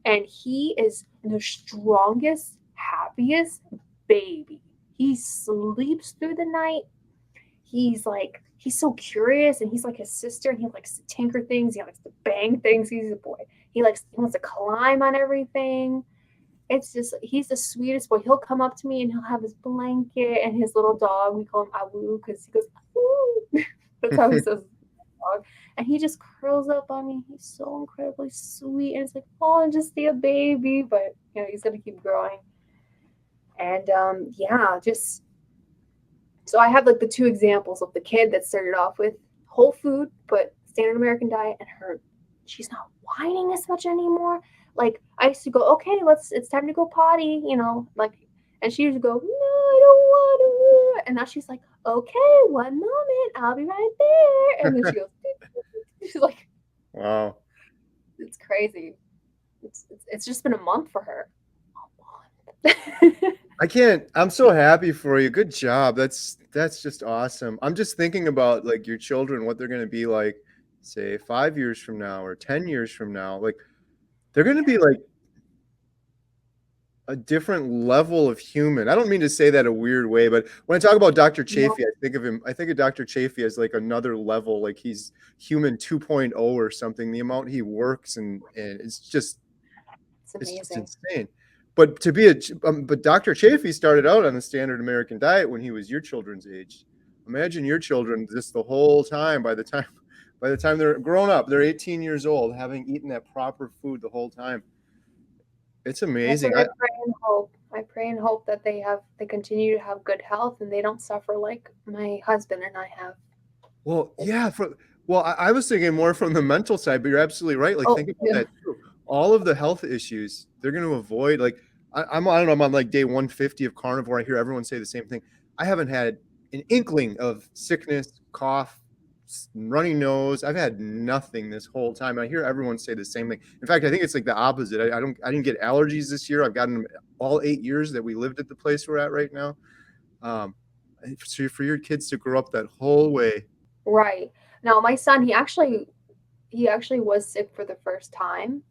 And he is the strongest, happiest baby. He sleeps through the night. He's so curious, and he's like his sister, and he likes to tinker things. He likes to bang things. He's a boy. He wants to climb on everything. It's just he's the sweetest boy. He'll come up to me and he'll have his blanket and his little dog. We call him Awu because he goes Awu. That's how he says dog. And he just curls up on me. He's so incredibly sweet. And it's like, oh, I'm just a baby, but he's gonna keep growing. And yeah, just so I have like the two examples of the kid that started off with whole food, but standard American diet, and she's not whining as much anymore. Like I used to go, okay, it's time to go potty, and she used to go, no, I don't want to. And now she's like, okay, 1 moment, I'll be right there. And then she goes, she's like, Wow. it's crazy. It's just been a month for her. A month. I can't. I'm so happy for you. Good job. That's just awesome. I'm just thinking about like your children, what they're going to be like, say 5 years from now or 10 years from now. Like they're going to be like a different level of human. I don't mean to say that a weird way, but when I talk about Dr. No, Chafee, I think of him. I think of Dr. Chafee as like another level, like he's human 2.0 or something. The amount he works and it's it's just amazing. insane. But to be but Dr. Chafee started out on the standard American diet when he was your children's age. Imagine your children just the whole time. By the time they're grown up, they're 18 years old, having eaten that proper food the whole time. It's That's amazing. what I pray and hope. I pray and hope that they continue to have good health and they don't suffer like my husband and I have. Well, It's, yeah. I was thinking more from the mental side, but you're absolutely right. Like, oh, think about yeah. that too. All of the health issues they're going to avoid. Like, I don't know. I'm on like day 150 of carnivore. I hear everyone say the same thing. I haven't had an inkling of sickness, cough, runny nose. I've had nothing this whole time. I hear everyone say the same thing. In fact, I think it's like the opposite. I didn't get allergies this year. I've gotten them all 8 years that we lived at the place we're at right now. Um, so for your kids to grow up that whole way, Right. Now my son, he actually was sick for the first time.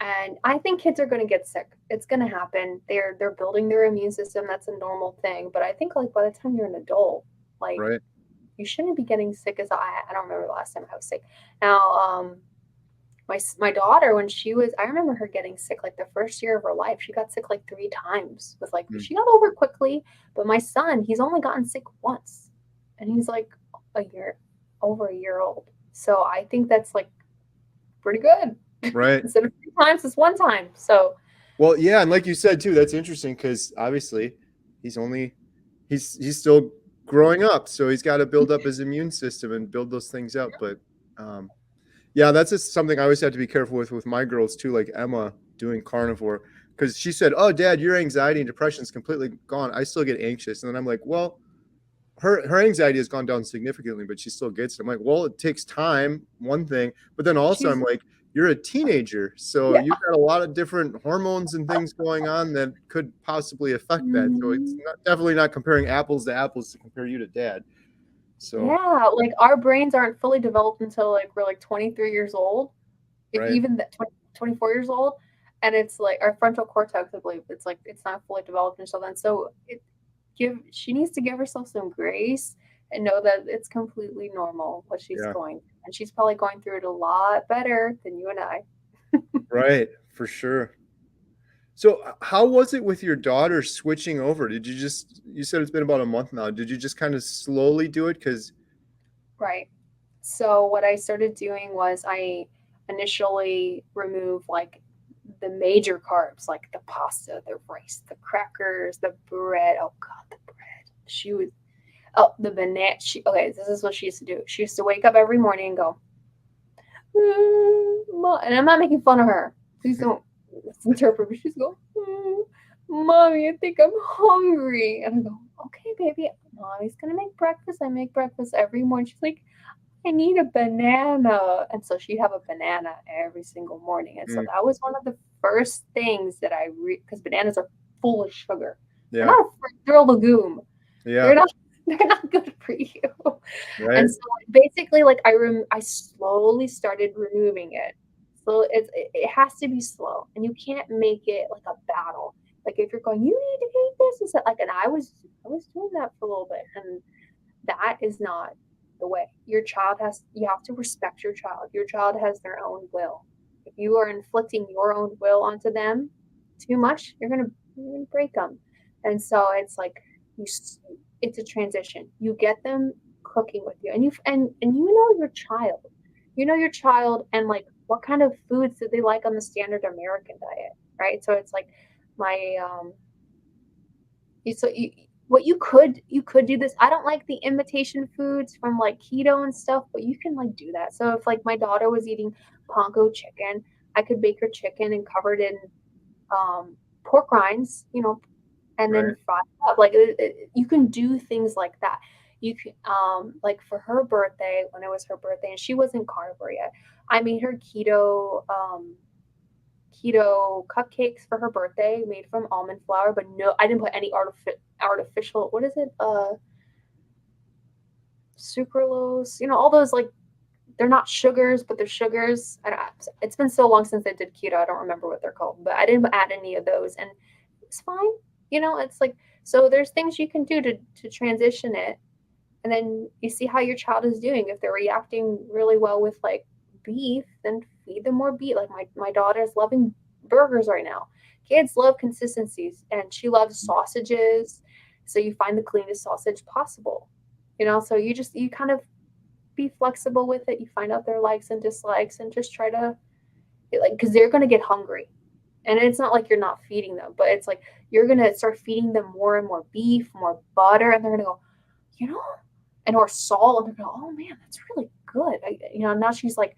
And I think kids are going to get sick. It's going to happen. They're building their immune system. That's a normal thing. But I think like by the time you're an adult, like right? you shouldn't be getting sick as I don't remember the last time I was sick. Now, my daughter when she was I remember her getting sick like the first year of her life. She got sick like 3 times with like Mm. she got over it quickly, but my son, he's only gotten sick once. And he's like a year over a year old. So I think that's like pretty good. Right. Instead of 3 times, it's one time. So Well, yeah, and like you said too, that's interesting because obviously he's only he's still growing up, so he's got to build up his immune system and build those things up. But um, yeah, that's just something I always have to be careful with my girls too, like Emma doing carnivore, because she said, "Oh, Dad, your anxiety and depression is completely gone. I still get anxious," and then I'm like, "Well, her anxiety has gone down significantly, but she still gets it." I'm like, well, it takes time, one thing, but then also I'm she's like, you're a teenager, so yeah. you've got a lot of different hormones and things going on that could possibly affect that. So it's Mhm. definitely not comparing apples to apples to compare you to Dad. So Yeah, like our brains aren't fully developed until like we're like 23 years old, if right, even that 20, 24 years old. And it's like our frontal cortex, I believe, it's like it's not fully developed until then. So she needs to give herself some grace and know that it's completely normal what she's yeah, going through. And she's probably going through it a lot better than you and I. right, for sure. So how was it with your daughter switching over? You said it's been about a month now. Did you just kind of slowly do it? Because Right. So what I started doing was I initially removed like the major carbs, like the pasta, the rice, the crackers, the bread. Oh God, the bread. She was the banana. Okay, this is what she used to do. She used to wake up every morning and go, and I'm not making fun of her. Please don't interpret. But she's go, mommy, I think I'm hungry, and I go, okay, baby, mommy's gonna make breakfast. I make breakfast every morning. She's like, I need a banana. And so she'd have a banana every single morning. And so mm, that was one of the first things that because bananas are full of sugar. They're yeah, not a fruit, they're a legume. yeah, They're not they're not good for you. right, And so basically like I slowly started removing it. So it has to be slow and you can't make it like a battle. Like if you're going, you need to eat this, and so like and I was doing that for a little bit and that is not the way. You have to respect your child. Your child has their own will. If you are inflicting your own will onto them too much, you're gonna break them. And so it's like you it's a transition. You get them cooking with you, and you know your child. You know your child, and like what kind of foods do they like on the standard American diet, right? So it's like my so what you could do this. I don't like the imitation foods from like keto and stuff, but you can like do that. So if like my daughter was eating panko chicken, I could bake her chicken and cover it in pork rinds, and then right. fry it up. Like you can do things like that. You can like for her birthday when it was her birthday and she wasn't carnivore yet. I made her keto cupcakes for her birthday made from almond flour, but no, I didn't put any artificial, what is it? Sucralose, all those, like, they're not sugars, but they're sugars. It's been so long since I did keto, I don't remember what they're called, but I didn't add any of those, and it's fine. It's like, so there's things you can do to transition it, and then you see how your child is doing. If they're reacting really well with like beef, then feed them more beef. Like my daughter is loving burgers right now. Kids love consistencies, and she loves sausages. So you find the cleanest sausage possible. So you kind of be flexible with it. You find out their likes and dislikes, and just try to, like, because they're going to get hungry. And it's not like you're not feeding them, but it's like you're going to start feeding them more and more beef, more butter, and they're going to go, you know, and or salt, and they're going, oh man, that's really good. Now she's like,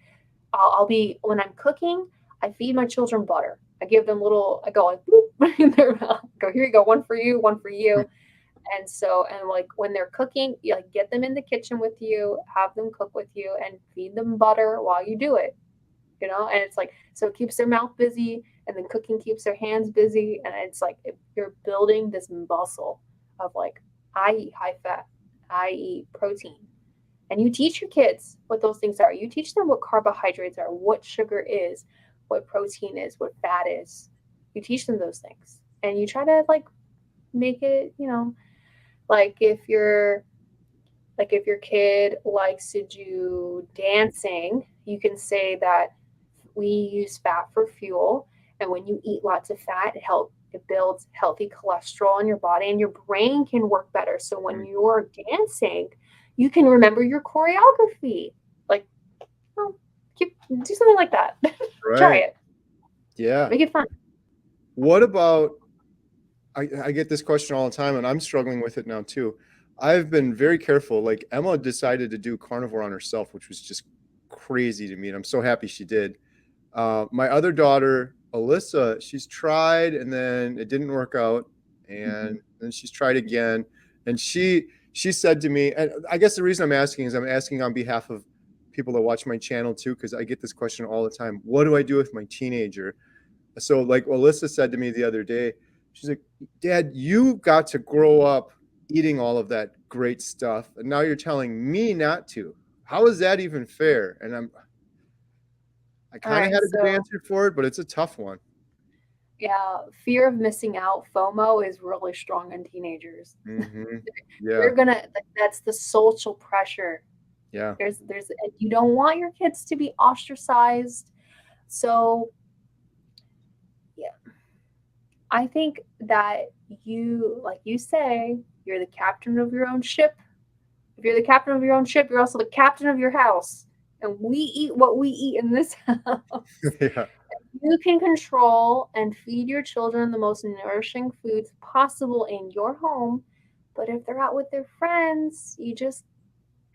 I'll be, when I'm cooking, I feed my children butter. I give them I go like, boop, in their mouth. Go, here you go, one for you, one for you. And like when they're cooking, you like get them in the kitchen with you, have them cook with you, and feed them butter while you do it. And it's like, so it keeps their mouth busy, and then cooking keeps their hands busy, and it's like you're building this muscle of like, I eat high fat, I eat protein. And you teach your kids what those things are. You teach them what carbohydrates are, what sugar is, what protein is, what fat is. You teach them those things, and you try to like make it, like if your kid likes to do dancing, you can say that we use fat for fuel, and when you eat lots of fat, it builds healthy cholesterol in your body, and your brain can work better. So when you're dancing, you can remember your choreography. Like, do something like that. Right. Try it. Yeah. Make it fun. What about, I get this question all the time, and I'm struggling with it now too. I've been very careful. Like, Emma decided to do carnivore on herself, which was just crazy to me, and I'm so happy she did. My other daughter, Alyssa, she's tried, and then it didn't work out, and then she's tried again, and she said to me, and I guess the reason I'm asking is I'm asking on behalf of people that watch my channel too, because I get this question all the time. What do I do with my teenager? So like Alyssa said to me the other day, she's like, Dad, you got to grow up eating all of that great stuff, and now you're telling me not to. How is that even fair? And I kind of had a good answer for it, but it's a tough one. Yeah, fear of missing out, FOMO, is really strong in teenagers. Mm-hmm. You're Yeah. that's the social pressure. Yeah. There's you don't want your kids to be ostracized. So yeah, I think that you, like you say, you're the captain of your own ship. If you're the captain of your own ship, you're also the captain of your house. And we eat what we eat in this house. Yeah. You can control and feed your children the most nourishing foods possible in your home. But if they're out with their friends, you just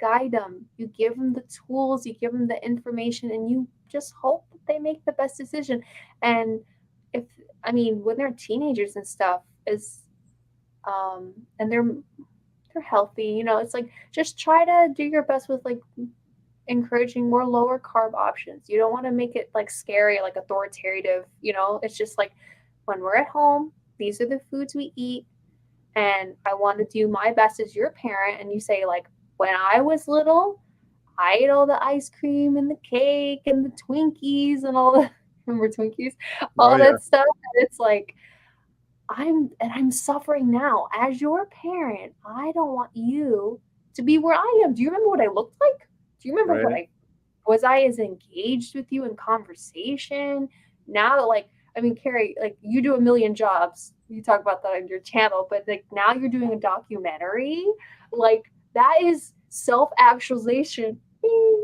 guide them. You give them the tools, you give them the information, and you just hope that they make the best decision. And when they're teenagers and stuff, and they're healthy, it's like, just try to do your best with like encouraging more lower carb options. You don't want to make it like scary, like authoritative. It's just like, when we're at home, these are the foods we eat, and I want to do my best as your parent. And you say, like, when I was little, I ate all the ice cream and the cake and the Twinkies and all the remember Twinkies, Oh, all yeah. that stuff. And it's like, I'm suffering now as your parent. I don't want you to be where I am. Do you remember what I looked like? Do you remember what Right. was I as engaged with you in conversation? Now, like, Carrie, like, you do a million jobs. You talk about that on your channel, but like, now you're doing a documentary. Like, that is self-actualization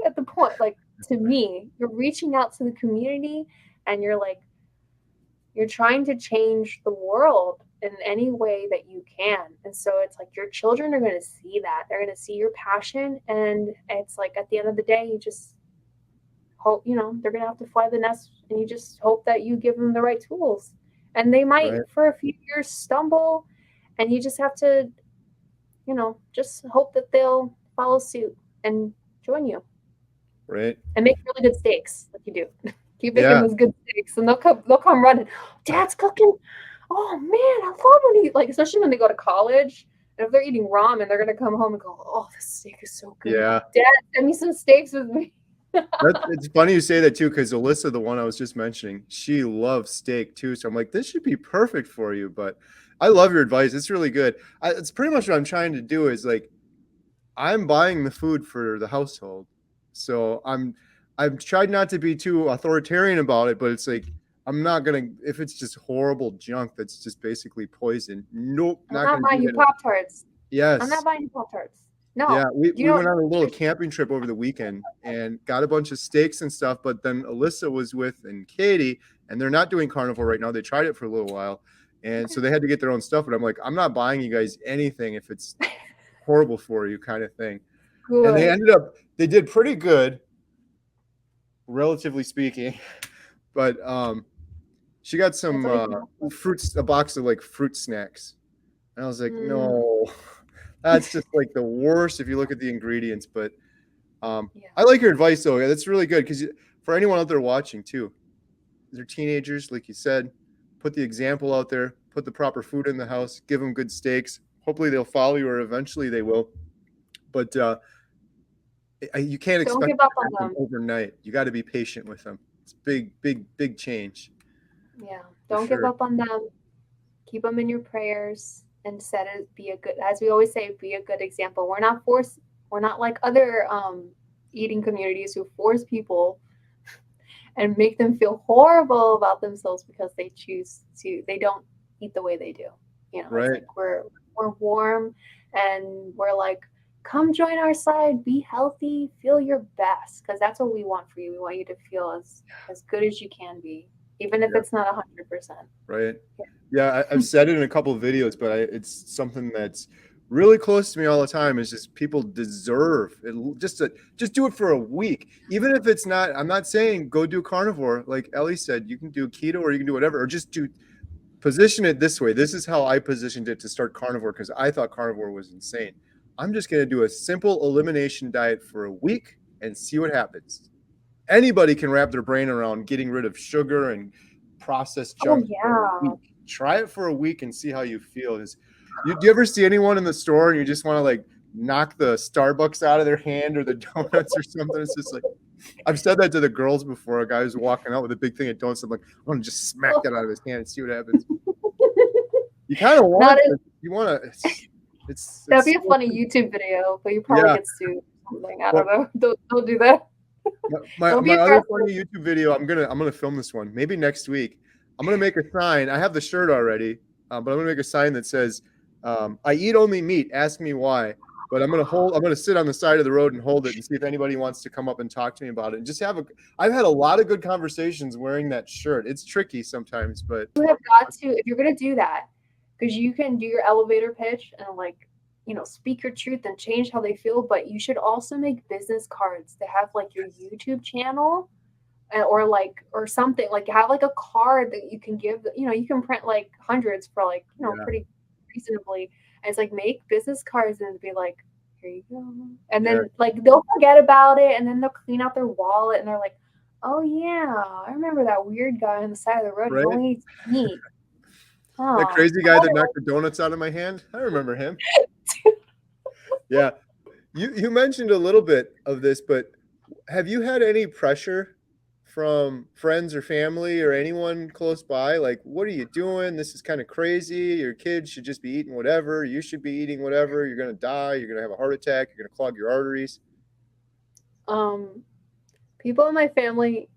at the point. Like, to me, you're reaching out to the community, and you're like, you're trying to change the world in any way that you can. And so it's like, your children are going to see that. They're going to see your passion. And it's like, at the end of the day, you just hope, they're going to have to fly the nest, and you just hope that you give them the right tools. And they might, Right. for a few years, stumble, and you just have to, just hope that they'll follow suit and join you Right. and make really good steaks like you do. Keep making Yeah. those good steaks, and they'll come running. Dad's cooking. Oh man, I love when he like, especially when they go to college. And if they're eating ramen, they're gonna come home and go, "Oh, this steak is so good. Yeah. Dad, send me some steaks with me." It's funny you say that too, because Alyssa, the one I was just mentioning, she loves steak too. So I'm like, this should be perfect for you. But I love your advice. It's really good. It's pretty much what I'm trying to do is like, I'm buying the food for the household. So I've tried not to be too authoritarian about it, but it's like, I'm not gonna, if it's just horrible junk that's just basically poison. Nope, I'm not not gonna do buying you that. Pop Tarts. I'm not Yes. buying you Pop Tarts. Yeah, No. we, Do you we know went what? on a little camping trip over the weekend and got a bunch of steaks and stuff. But then Alyssa was with and Katie, and they're not doing carnivore right now. They tried it for a little while, and so they had to get their own stuff. But I'm like, I'm not buying you guys anything if it's horrible for you, kind of thing. And Good. they did pretty good, relatively speaking. But she got That's some always helpful. fruits, a box of like fruit snacks, and I was like, Mm, no, that's just like the worst if you look at the ingredients. But yeah. I like your advice though. Yeah, that's really good because for anyone out there watching too, they're teenagers, like you said. Put the example out there. Put the proper food in the house. Give them good steaks. Hopefully they'll follow you, or eventually they will. But you can't Don't expect give it up to on happen them. overnight. You got to be patient with them. It's big, big, big change Yeah. for Don't give sure. up on them. Keep them in your prayers and set it, be a good, as we always say, be a good example. We're not like other eating communities who force people and make them feel horrible about themselves because they don't eat the way they do. It's Right, like we're warm, and we're like, come join our side, be healthy, feel your best, because that's what we want for you. We want you to feel as good as you can be, even if yeah, it's not 100%. right. Yeah, I've said it in a couple of videos, but it's something that's really close to me all the time. Is just people deserve it, just do it for a week, even if it's not. I'm not saying go do carnivore, like Ellie said. You can do keto or you can do whatever, or just do position it this way. This is how I positioned it to start carnivore because I thought carnivore was insane. I'm just going to do a simple elimination diet for a week and see what happens. Anybody can wrap their brain around getting rid of sugar and processed Oh junk for a yeah. week. Try it for a week and see how you feel. Do you ever see anyone in the store and you just want to like knock the Starbucks out of their hand or the donuts or something? It's just like, I've said that to the girls before. A guy who's walking out with a big thing of donuts. I'm like, I want to just smack Oh, that out of his hand and see what happens. You kind of not want in, to. You want to. that'd It's be a funny YouTube video, but you probably yeah. get sued or something. I don't Well, know. Don't do that. Don't be my other aggressive. funny YouTube video. I'm gonna film this one maybe next week. I'm gonna make a sign. I have the shirt already, but I'm gonna make a sign that says, "I eat only meat. Ask me why." But I'm gonna sit on the side of the road and hold it and see if anybody wants to come up and talk to me about it. And just have a. I've had a lot of good conversations wearing that shirt. It's tricky sometimes, but You have got to, if you're gonna do that, because you can do your elevator pitch and like, speak your truth and change how they feel, but you should also make business cards to have like your YouTube channel, or like, or something, like have like a card that you can give, you can print like hundreds for like, yeah, pretty reasonably. And it's like, make business cards and be like, here you go. And yeah, then like they'll forget about it, and then they'll clean out their wallet and they're like, oh yeah, I remember that weird guy on the side of the road. He right. only eats meat. That Oh, crazy guy that knocked the donuts out of my hand. I remember him. Yeah. You mentioned a little bit of this, but have you had any pressure from friends or family or anyone close by? Like, what are you doing? This is kind of crazy. Your kids should just be eating whatever. You should be eating whatever. You're going to die. You're going to have a heart attack. You're going to clog your arteries. um, people in my family,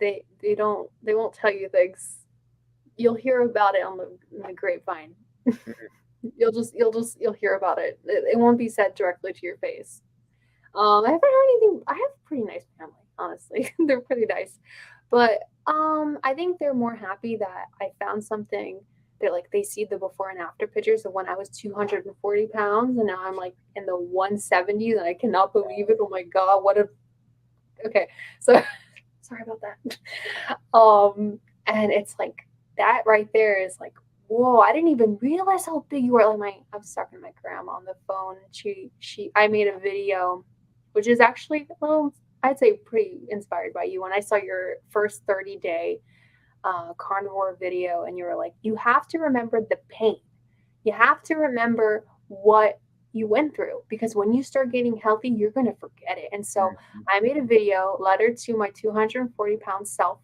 they won't tell you things. You'll hear about it on the grapevine. You'll hear about it. It won't be said directly to your face. I haven't heard anything. I have a pretty nice family, honestly. They're pretty nice, but I think they're more happy that I found something. They're like, they see the before and after pictures of when I was 240 pounds and now I'm like in the 170s, and I cannot believe it. Oh my god, what a okay. So sorry about that. And it's like, that right there is like, whoa, I didn't even realize how big you were. Like, I was talking to my grandma on the phone. I made a video, which is actually a little I'd say pretty inspired by you when I saw your first 30-day carnivore video, and you were like, you have to remember the pain. You have to remember what you went through, because when you start getting healthy, you're going to forget it. And so Mhm. I made a video, letter to my 240-pound self.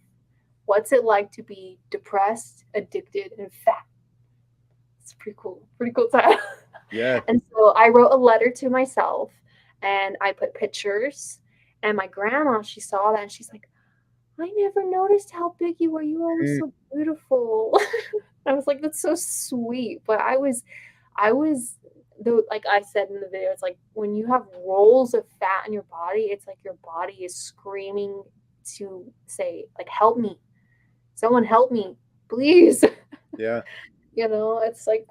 What's it like to be depressed, addicted, and fat? It's pretty cool title. Yeah. And so I wrote a letter to myself, and I put pictures. And my grandma, she saw that and she's like, I never noticed how big you were. You were always Mm. so beautiful. I was like, that's so sweet. But I was though, like I said in the video, it's like when you have rolls of fat in your body, it's like your body is screaming to say, like, help me. Someone help me, please. Yeah. It's like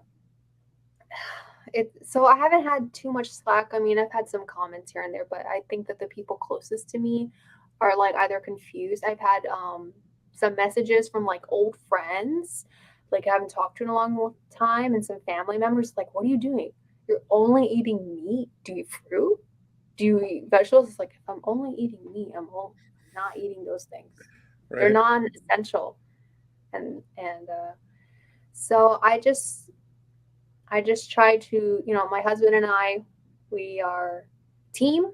so I haven't had too much slack. I mean, I've had some comments here and there, but I think that the people closest to me are like either confused. I've had some messages from like old friends, like I haven't talked to in a long time, and some family members like, "What are you doing? You're only eating meat. Do you eat fruit? Do you eat vegetables?" It's like if I'm only eating meat, not eating those things. They're Right. non-essential, and so I just try to, my husband and I, we are a team,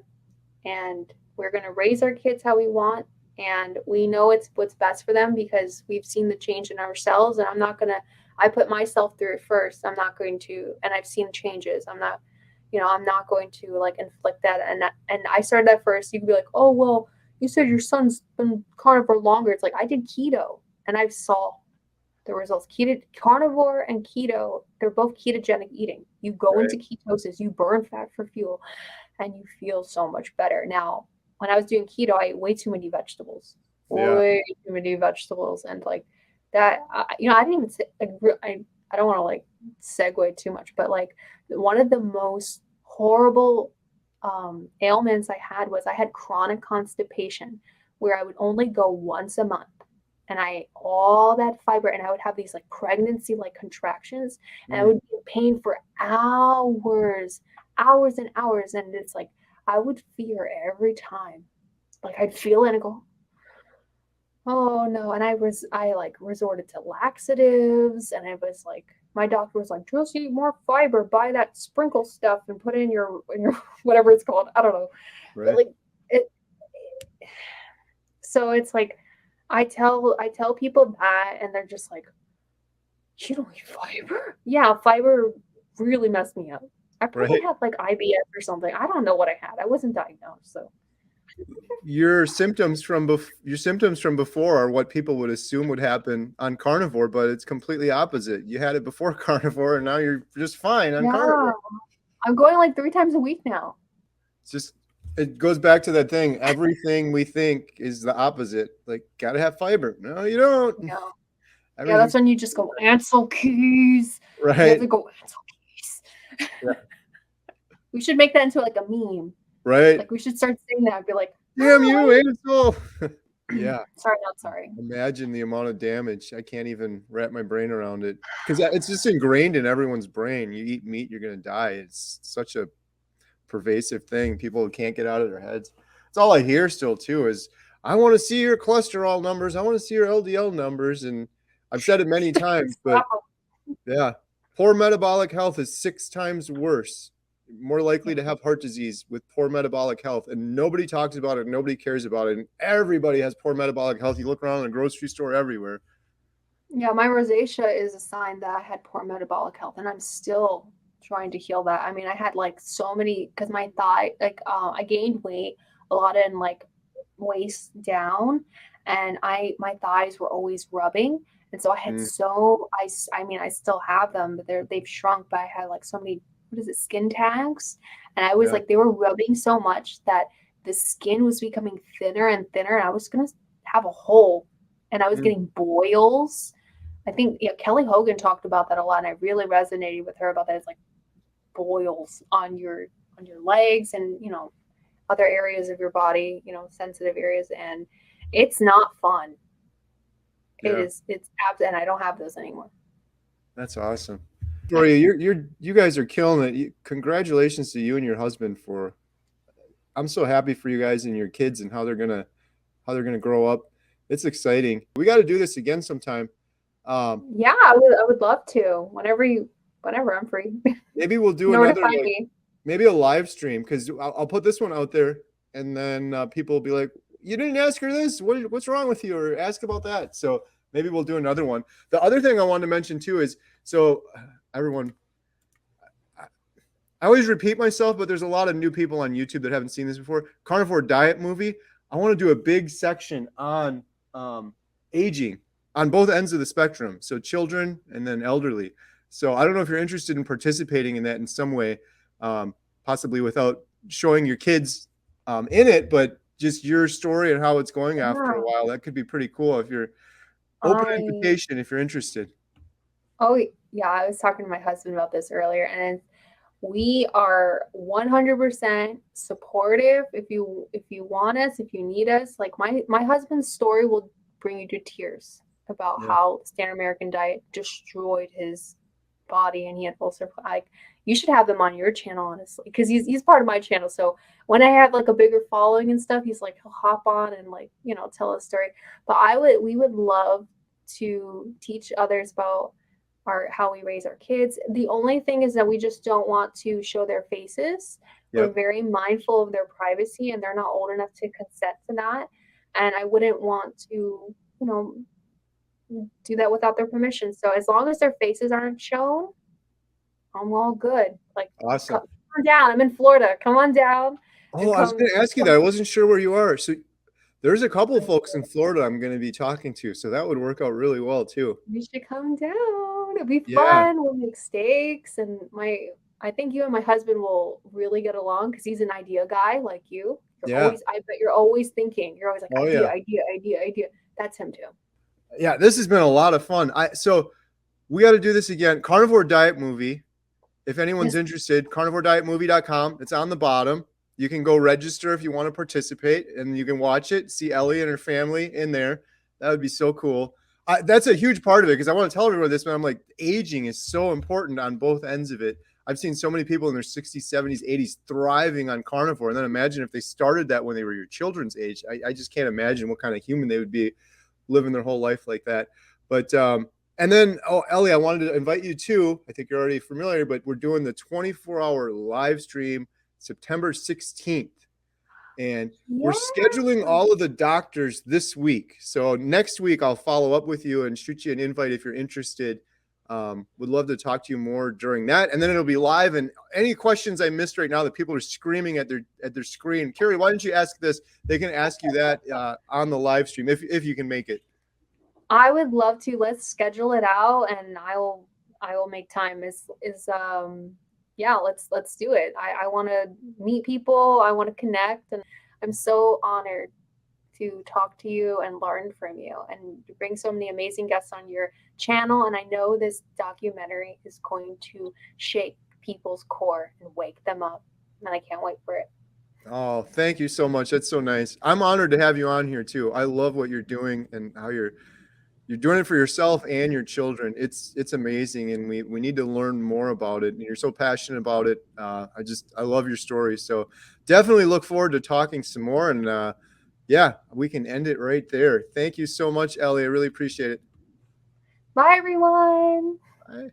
and we're going to raise our kids how we want. And we know it's what's best for them because we've seen the change in ourselves. And I put myself through it first. And I've seen changes. I'm not going to like inflict that. And I started that first. You could be like, oh, well, you said your son's been carnivore longer. It's like I did keto and I saw the results. Carnivore and keto, they're both ketogenic eating. You go Right. into ketosis, you burn fat for fuel, and you feel so much better. Now, when I was doing keto, I ate way too many vegetables, Yeah. and like that. I didn't even say, like, I don't want to like segue too much, but like one of the most horrible ailments I had was I had chronic constipation, where I would only go once a month, and I ate all that fiber, and I would have these like pregnancy like contractions, and I Mm. would be in pain for hours, hours and hours. And it's like I would fear every time. Like I'd feel it and go, oh no. And I like resorted to laxatives, and I was like, my doctor was like, just eat more fiber, buy that sprinkle stuff and put it in your whatever it's called. I don't know. But Right. like it so it's like I tell people that, and they're just like, you don't eat fiber? Yeah, fiber really messed me up. I probably Right. had like IBS or something. I don't know what I had. I wasn't diagnosed, so Your symptoms from before are what people would assume would happen on carnivore, but it's completely opposite. You had it before carnivore, and now you're just fine on yeah. carnivore. I'm going like 3 times a week now. It's just it goes back to that thing. Everything we think is the opposite. Like, gotta have fiber. No, you don't. Yeah. Yeah, Everything. that's when you just go, Ansel keys. You have Right. to go, Ansel keys. Yeah. We should make that into like a meme. Right. Like we should start saying that and be like, Damn oh, you, Ansel. Yeah. sorry, not sorry. Imagine the amount of damage. I can't even wrap my brain around it because it's just ingrained in everyone's brain. You eat meat, you're gonna die. It's such a pervasive thing. People can't get out of their heads. It's all I hear still too is I want to see your cholesterol numbers. I want to see your LDL numbers. And I've said it many times, but Stop. yeah, poor metabolic health is 6 times worse, more likely to Yeah. have heart disease with poor metabolic health. And nobody talks about it. Nobody cares about it. And everybody has poor metabolic health. You look around in the grocery store everywhere. Yeah, my rosacea is a sign that I had poor metabolic health, and I'm still trying to heal that. I mean, I had like so many because my thigh, like, I gained weight a lot in like waist down, and my thighs were always rubbing, and so I had Mm, I mean, I still have them, but they've shrunk. But I had like so many, what is it, skin tags, and I was yeah. like, they were rubbing so much that the skin was becoming thinner and thinner, and I was gonna have a hole, and I was Mm, getting boils. I think, yeah, Kelly Hogan talked about that a lot, and I really resonated with her about that. It's like boils on your legs, and other areas of your body, sensitive areas, and it's not fun. yeah. And I don't have those anymore. That's awesome. Victoria, you guys are killing it. Congratulations to you and your husband for I'm so happy for you guys and your kids and how they're gonna grow up. It's exciting. We got to do this again sometime. Um, Yeah, I would love to. Whenever I'm free. maybe we'll You do know where to another find like me. maybe a live stream because I'll put this one out there, and then people will be like, "You didn't ask her this. What's wrong with you?" Or ask about that. So maybe we'll do another one. The other thing I wanted to mention too is so everyone. I always repeat myself, but there's a lot of new people on YouTube that haven't seen this before. Carnivore Diet movie. I want to do a big section on aging on both ends of the spectrum. So children and then elderly. So I don't know if you're interested in participating in that in some way, possibly without showing your kids in it, but just your story and how it's going after a Yeah. while. That could be pretty cool if you're open I invitation if you're interested. Oh yeah, I was talking to my husband about this earlier, and we are 100% supportive. If you want us, if you need us, like my husband's story will bring you to tears about Yeah. how the standard American diet destroyed his body and he had ulcer. Like you should have him on your channel, honestly, because he's part of my channel. So when I have like a bigger following and stuff, he's like he'll hop on and like tell a story. But we would love to teach others about our how we raise our kids. The only thing is that we just don't want to show their faces. We're Yep. very mindful of their privacy and they're not old enough to consent to that. And I wouldn't want to, know, do that without their permission. So as long as their faces aren't shown, I'm all good. Like, come Awesome. on down. I'm in Florida. Come on down Oh, and I was come. going to ask you that. I wasn't sure where you are. So there's a couple of folks in Florida I'm going to be talking to, so that would work out really well too. You should come down. It'll be Yeah. fun. We'll make steaks, and my I think you and my husband will really get along because he's an idea guy like you. Yeah. I bet you're always thinking. You're always like Oh idea, yeah. idea, idea, idea. That's him too. Yeah, this has been a lot of fun. So we got to do this again. Carnivore Diet movie. If anyone's Yes. interested, carnivoredietmovie.com. It's on the bottom. You can go register if you want to participate and you can watch it, see Ellie and her family in there. That would be so cool. That's a huge part of it because I want to tell everyone this, but I'm like, aging is so important on both ends of it. I've seen so many people in their 60s, 70s, 80s thriving on carnivore. And then imagine if they started that when they were your children's age. I just can't imagine what kind of human they would be living their whole life like that. But and then, oh, Ellie, I wanted to invite you too. I think you're already familiar, but we're doing the 24-hour live stream September 16th. And we're Yeah. scheduling all of the doctors this week. So next week, I'll follow up with you and shoot you an invite if you're interested. Would love to talk to you more during that. And then it'll be live. And any questions I missed right now that people are screaming at their screen, Carrie, why don't you ask this? They can ask you that on the live stream if you can make it. I would love to. Let's schedule it out, and I will make time. Yeah. Let's do it. I want to meet people. I want to connect, and I'm so honored to talk to you and learn from you and bring so many amazing guests on your channel. And I know this documentary is going to shake people's core and wake them up. And I can't wait for it. Oh, thank you so much. That's so nice. I'm honored to have you on here too. I love what you're doing and how you're doing it for yourself and your children. It's amazing, and we need to learn more about it. And you're so passionate about it. I love your story. So definitely look forward to talking some more. And yeah, we can end it right there. Thank you so much, Ellie. I really appreciate it. Bye, everyone.